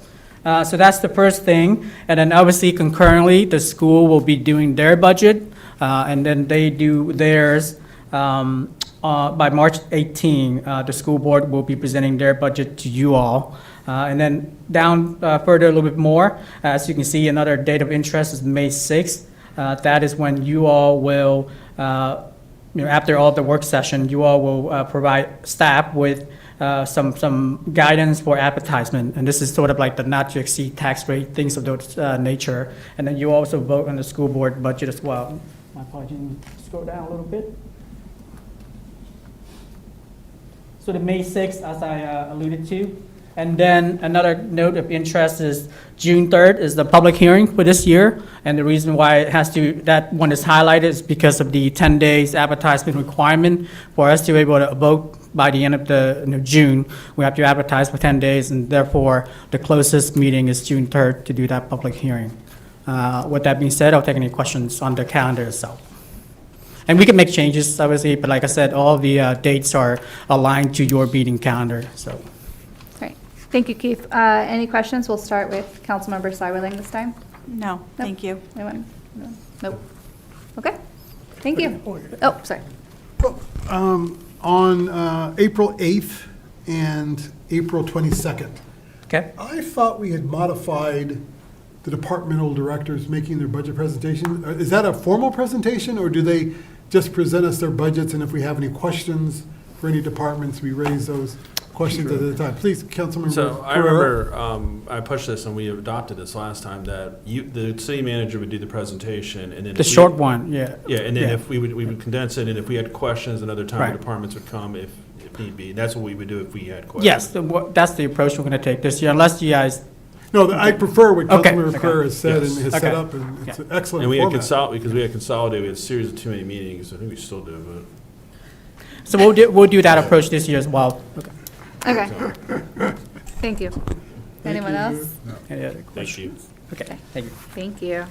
that's the first thing, and then obviously concurrently, the school will be doing their budget. And then they do theirs by March 18. The school board will be presenting their budget to you all. And then down further a little bit more, as you can see, another date of interest is May 6th. that is when you all will, after all the work session, you all will provide staff with some guidance for advertisement. And this is sort of like the not to exceed tax rate, things of that nature. And then you also vote on the school board budget as well. My apologies, scroll down a little bit. So the May 6th, as I alluded to. And then another note of interest is June 3rd is the public hearing for this year. And the reason why that one is highlighted is because of the 10 days advertisement requirement. For us to be able to vote by the end of June, we have to advertise for 10 days, and therefore the closest meeting is June 3rd to do that public hearing. With that being said, I'll take any questions on the calendar itself. And we can make changes, obviously, but like I said, all the dates are aligned to your meeting calendar, so. Great. Thank you, Keith. Any questions? We'll start with Councilmember Seiberling this time. No, thank you. Anyone? No? Nope. Okay. Thank you. Oh, sorry. On April 8th and April 22nd, Okay. I thought we had modified the departmental directors making their budget presentation. Is that a formal presentation, or do they just present us their budgets, and if we have any questions for any departments, we raise those questions at the time? Please, Councilmember So I Pereira. remember I pushed this and we adopted this last time that the city manager would do the presentation and then. The short one, yeah. Yeah, and then Yeah. if we would condense it, and if we had questions, another time Right. the departments would come if need be. That's what we would do if we had questions. Yes, that's the approach we're going to take this year, unless you guys, No, I prefer what Okay, Councilmember okay. Pereira has said Yes. and has Okay. set up, and it's an excellent And we had format. because we had consolidated, we had a series of too many meetings. I think we still do, but. so we'll do that approach this year as well. Okay. Okay. Thank you. Anyone else? Any other Thank questions? you. Okay, thank you. Thank you.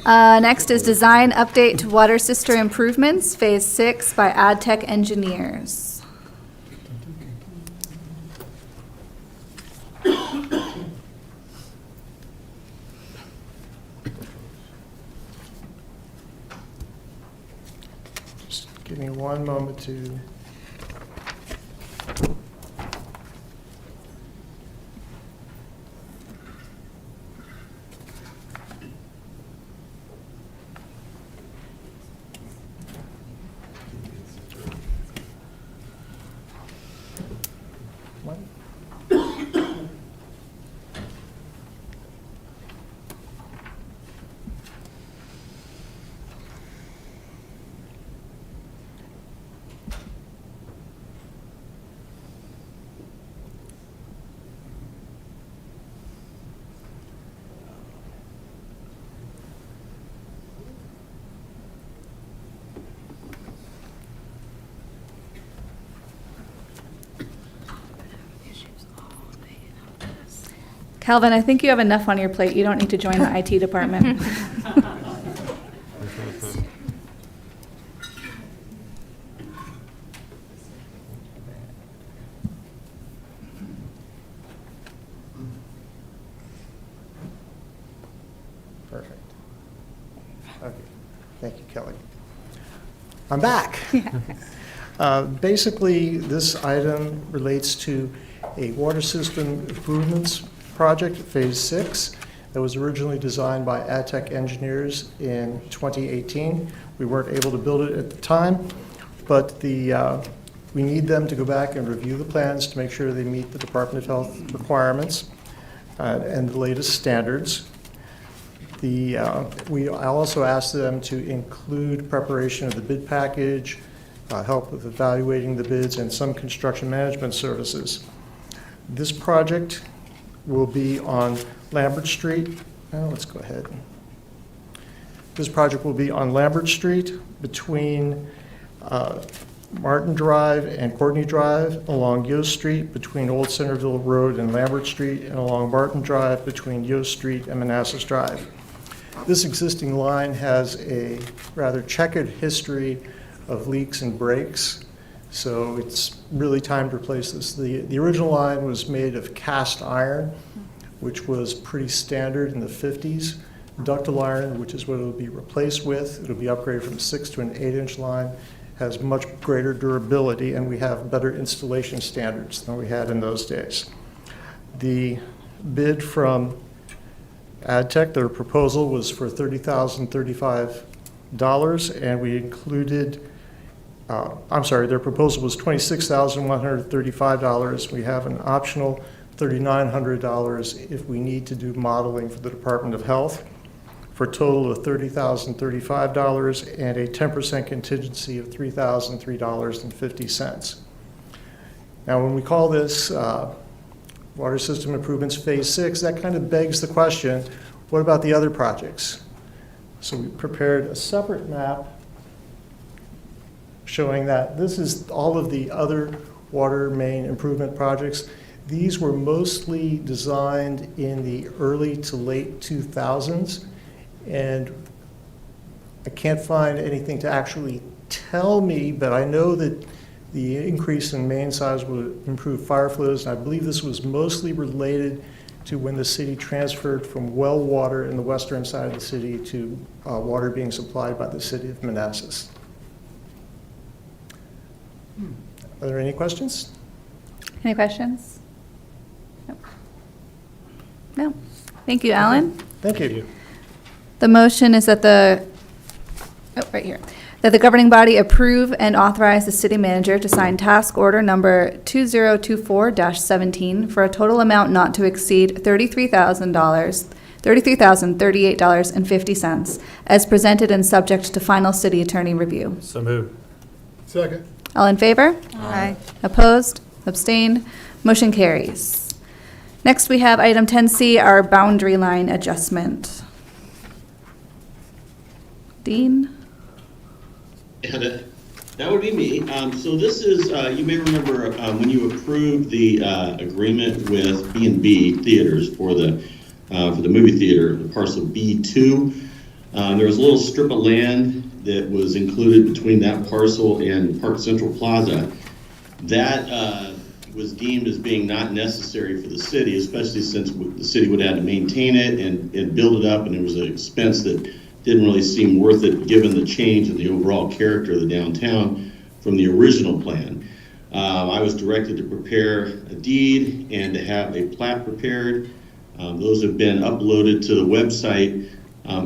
Next is design update to water system improvements, Phase 6 by AdTech Engineers. Just give me one moment to. Calvin, I think you have enough on your plate. You don't need to join the IT department. Perfect. Okay, thank you, Kelly. I'm back. Basically, this item relates to a water system improvements project, Phase 6, that was originally designed by AdTech Engineers in 2018. We weren't able to build it at the time, but we need them to go back and review the plans to make sure they meet the Department of Health requirements and the latest standards. I also asked them to include preparation of the bid package, help with evaluating the bids, and some construction management services. This project will be on Lambert Street. Let's go ahead. This project will be on Lambert Street between Martin Drive and Courtney Drive, along Yost Street between Old Centerville Road and Lambert Street, and along Martin Drive between Yost Street and Manassas Drive. This existing line has a rather checkered history of leaks and breaks, so it's really time to replace this. The original line was made of cast iron, which was pretty standard in the 50s. Ductile iron, which is what it will be replaced with, it'll be upgraded from a 6 to an 8-inch line, has much greater durability, and we have better installation standards than we had in those days. The bid from AdTech. Their proposal was for $30,035, and we included, their proposal was $26,135. We have an optional $3,900 if we need to do modeling for the Department of Health, for a total of $30,035 and a 10% contingency of $3,003.50. Now, when we call this Water System Improvements Phase 6, that kind of begs the question, what about the other projects? So we prepared a separate map showing that this is all of the other water main improvement projects. These were mostly designed in the early to late 2000s, and I can't find anything to actually tell me, but I know that the increase in main size would improve fire flows, and I believe this was mostly related to when the city transferred from well water in the western side of the city to water being supplied by the city of Manassas. Are there any questions? Any questions? No. No. Thank you, Alan. Thank you. The motion is that right here, that the governing body approve and authorize the city manager to sign task order number 2024-17 for a total amount not to exceed $33,038.50 as presented and subject to final city attorney review. So moved. Second. All in favor? Aye. Opposed? Abstained? Motion carries. Next, we have item 10C, our boundary line adjustment. Dean? Yeah, that would be me. So this is, you may remember when you approved the agreement with B&B Theaters for the movie theater, the parcel B2. There was a little strip of land that was included between that parcel and Park Central Plaza. That was deemed as being not necessary for the city, especially since the city would have to maintain it and build it up, and it was an expense that didn't really seem worth it given the change in the overall character of the downtown from the original plan. I was directed to prepare a deed and to have a plat prepared. Those have been uploaded to the website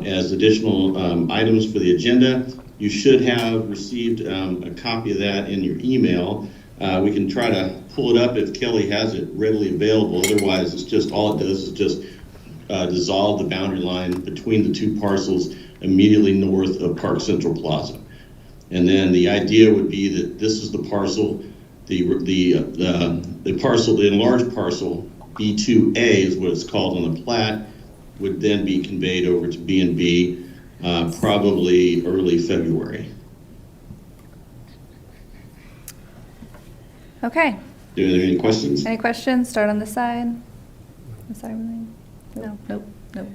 as additional items for the agenda. You should have received a copy of that in your email. We can try to pull it up if Kelly has it readily available. Otherwise, it's just, all it does is just dissolve the boundary line between the two parcels immediately north of Park Central Plaza. And then the idea would be that this is the parcel, the parcel, the enlarged parcel, B2A is what it's called on the plat, would then be conveyed over to B&B probably early February. Okay. Do you have any questions? Any questions? Start on this side. This side, really? No. Nope. Nope.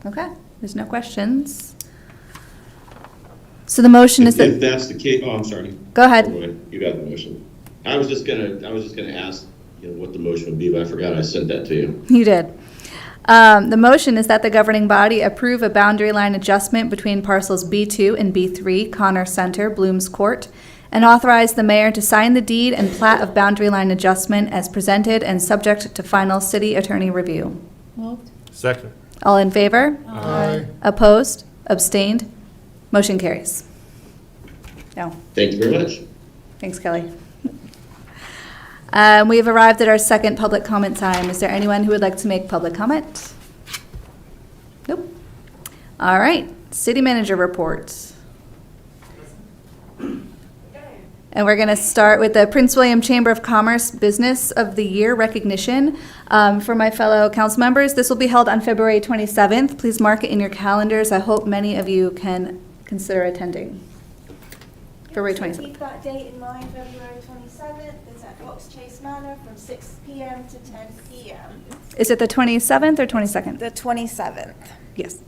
Okay. There's no questions. So the motion is If that, that's the case, oh, I'm sorry. go ahead. You got the motion. I was just gonna ask, what the motion would be, but I forgot I sent that to you. You did. The motion is that the governing body approve a boundary line adjustment between parcels B2 and B3, Connor Center, Blooms Court, and authorize the mayor to sign the deed and plat of boundary line adjustment as presented and subject to final city attorney review. Moved. Second. All in favor? Aye. Opposed? Abstained? Motion carries. No. Thank you very much. Thanks, Kelly. We have arrived at our second public comment time. Is there anyone who would like to make public comment? Nope. All right, city manager reports. And we're going to start with the Prince William Chamber of Commerce Business of the Year recognition. For my fellow council members, this will be held on February 27th. Please mark it in your calendars. I hope many of you can consider attending. February 27th. Keep that date in mind, February 27th. It's at Fox Chase Manor from 6 p.m. to 10 p.m. Is it the 27th or 22nd? The 27th. Yes.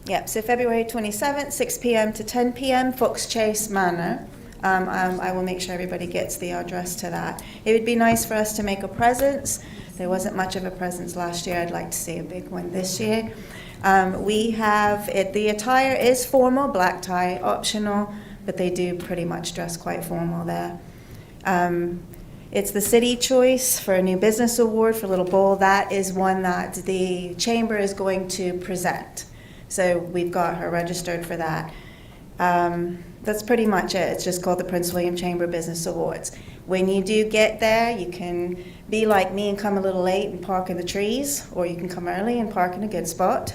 Yep, so February 27th, 6 p.m. to 10 p.m., Fox Chase Manor. I will make sure everybody gets the address to that. It would be nice for us to make a presence. There wasn't much of a presence last year. I'd like to see a big one this year. We have it. The attire is formal, black tie, optional, but they do pretty much dress quite formal there. It's the city choice for a new business award for Little Bowl. That is one that the chamber is going to present. So we've got her registered for that. That's pretty much it. It's just called the Prince William Chamber Business Awards. When you do get there, you can be like me and come a little late and park in the trees, or you can come early and park in a good spot.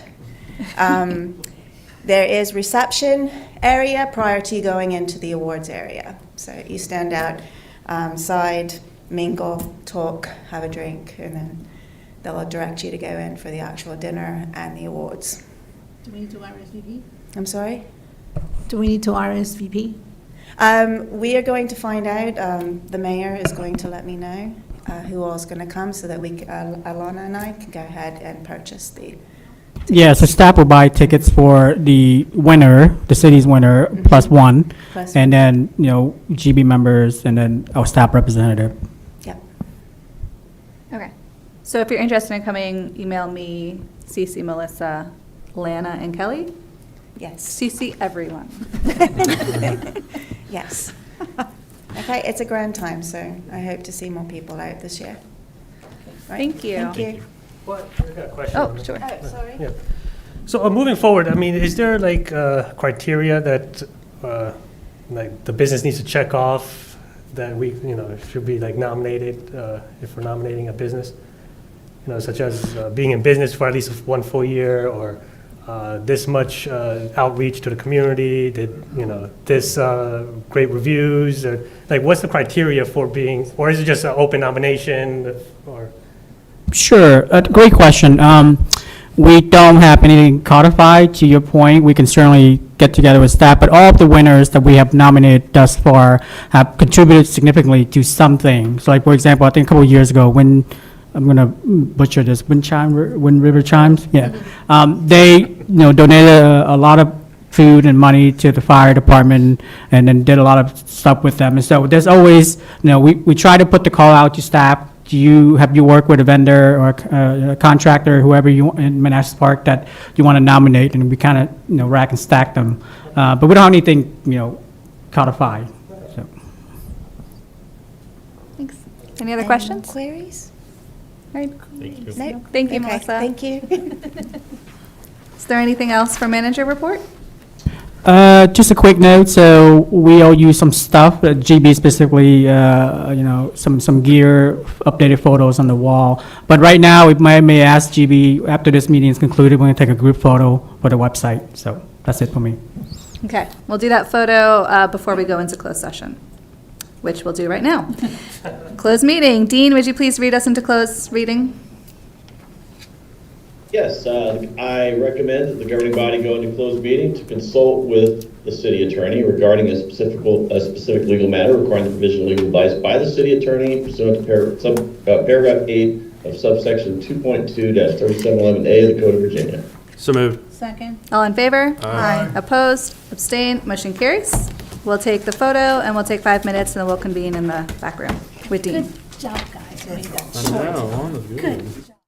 There is reception area prior to you going into the awards area. So you stand outside, mingle, talk, have a drink, and then they'll direct you to go in for the actual dinner and the awards. Do we need to RSVP? I'm sorry? Do we need to RSVP? We are going to find out. The mayor is going to let me know who all is going to come so that Alana and I can go ahead and purchase the. Yeah, so staff will buy tickets for the winner, the city's winner, plus one, Plus and then, GB members, and then our staff representative. Yep. Okay. So if you're interested in coming, email me, CC Melissa, Lana, and Kelly. Yes. CC everyone. Yes. Okay, it's a grand time, so I hope to see more people out this year. Right. Thank you. Thank you. What? I got a question. Oh, sure. Oh, sorry. Yeah. So moving forward, I mean, is there like criteria that like the business needs to check off that we, should be like nominated if we're nominating a business? Such as being in business for at least 1 full year, or this much outreach to the community, this great reviews, or like what's the criteria for being, or is it just an open nomination, or? Sure, great question. We don't have anything codified, to your point. We can certainly get together with staff, but all of the winners that we have nominated thus far have contributed significantly to something. So like, for example, I think a couple of years ago, when, I'm going to butcher this, Wind River Chimes, yeah. They, donated a lot of food and money to the fire department, and then did a lot of stuff with them. And so there's always, we try to put the call out to staff. Have you worked with a vendor or a contractor, whoever you in Manassas Park that you want to nominate, and we kind of, rack and stack them. But we don't have anything, codified. So. Thanks. Any other questions? Queries? All right. Thank you. No? Thank you, Okay, Melissa. Thank you. Is there anything else for manager report? Just a quick note, so we all use some stuff, GB specifically, some gear, updated photos on the wall. But right now, we may ask GB, after this meeting is concluded, we're going to take a group photo for the website. So that's it for me. Okay, we'll do that photo before we go into closed session, which we'll do right now. Closed meeting. Dean, would you please read us into closed reading? Yes, I recommend that the governing body go into closed meeting to consult with the city attorney regarding a specific legal matter requiring the provision of legal advice by the city attorney pursuant to paragraph 8 of subsection 2.2-3711A of the Code of Virginia. So moved. Second. All in favor? Aye. Opposed? Abstained? Motion carries. We'll take the photo, and we'll take 5 minutes, and then we'll convene in the back room with Dean. Good job, guys. Made that I short. know, that was good. Good job.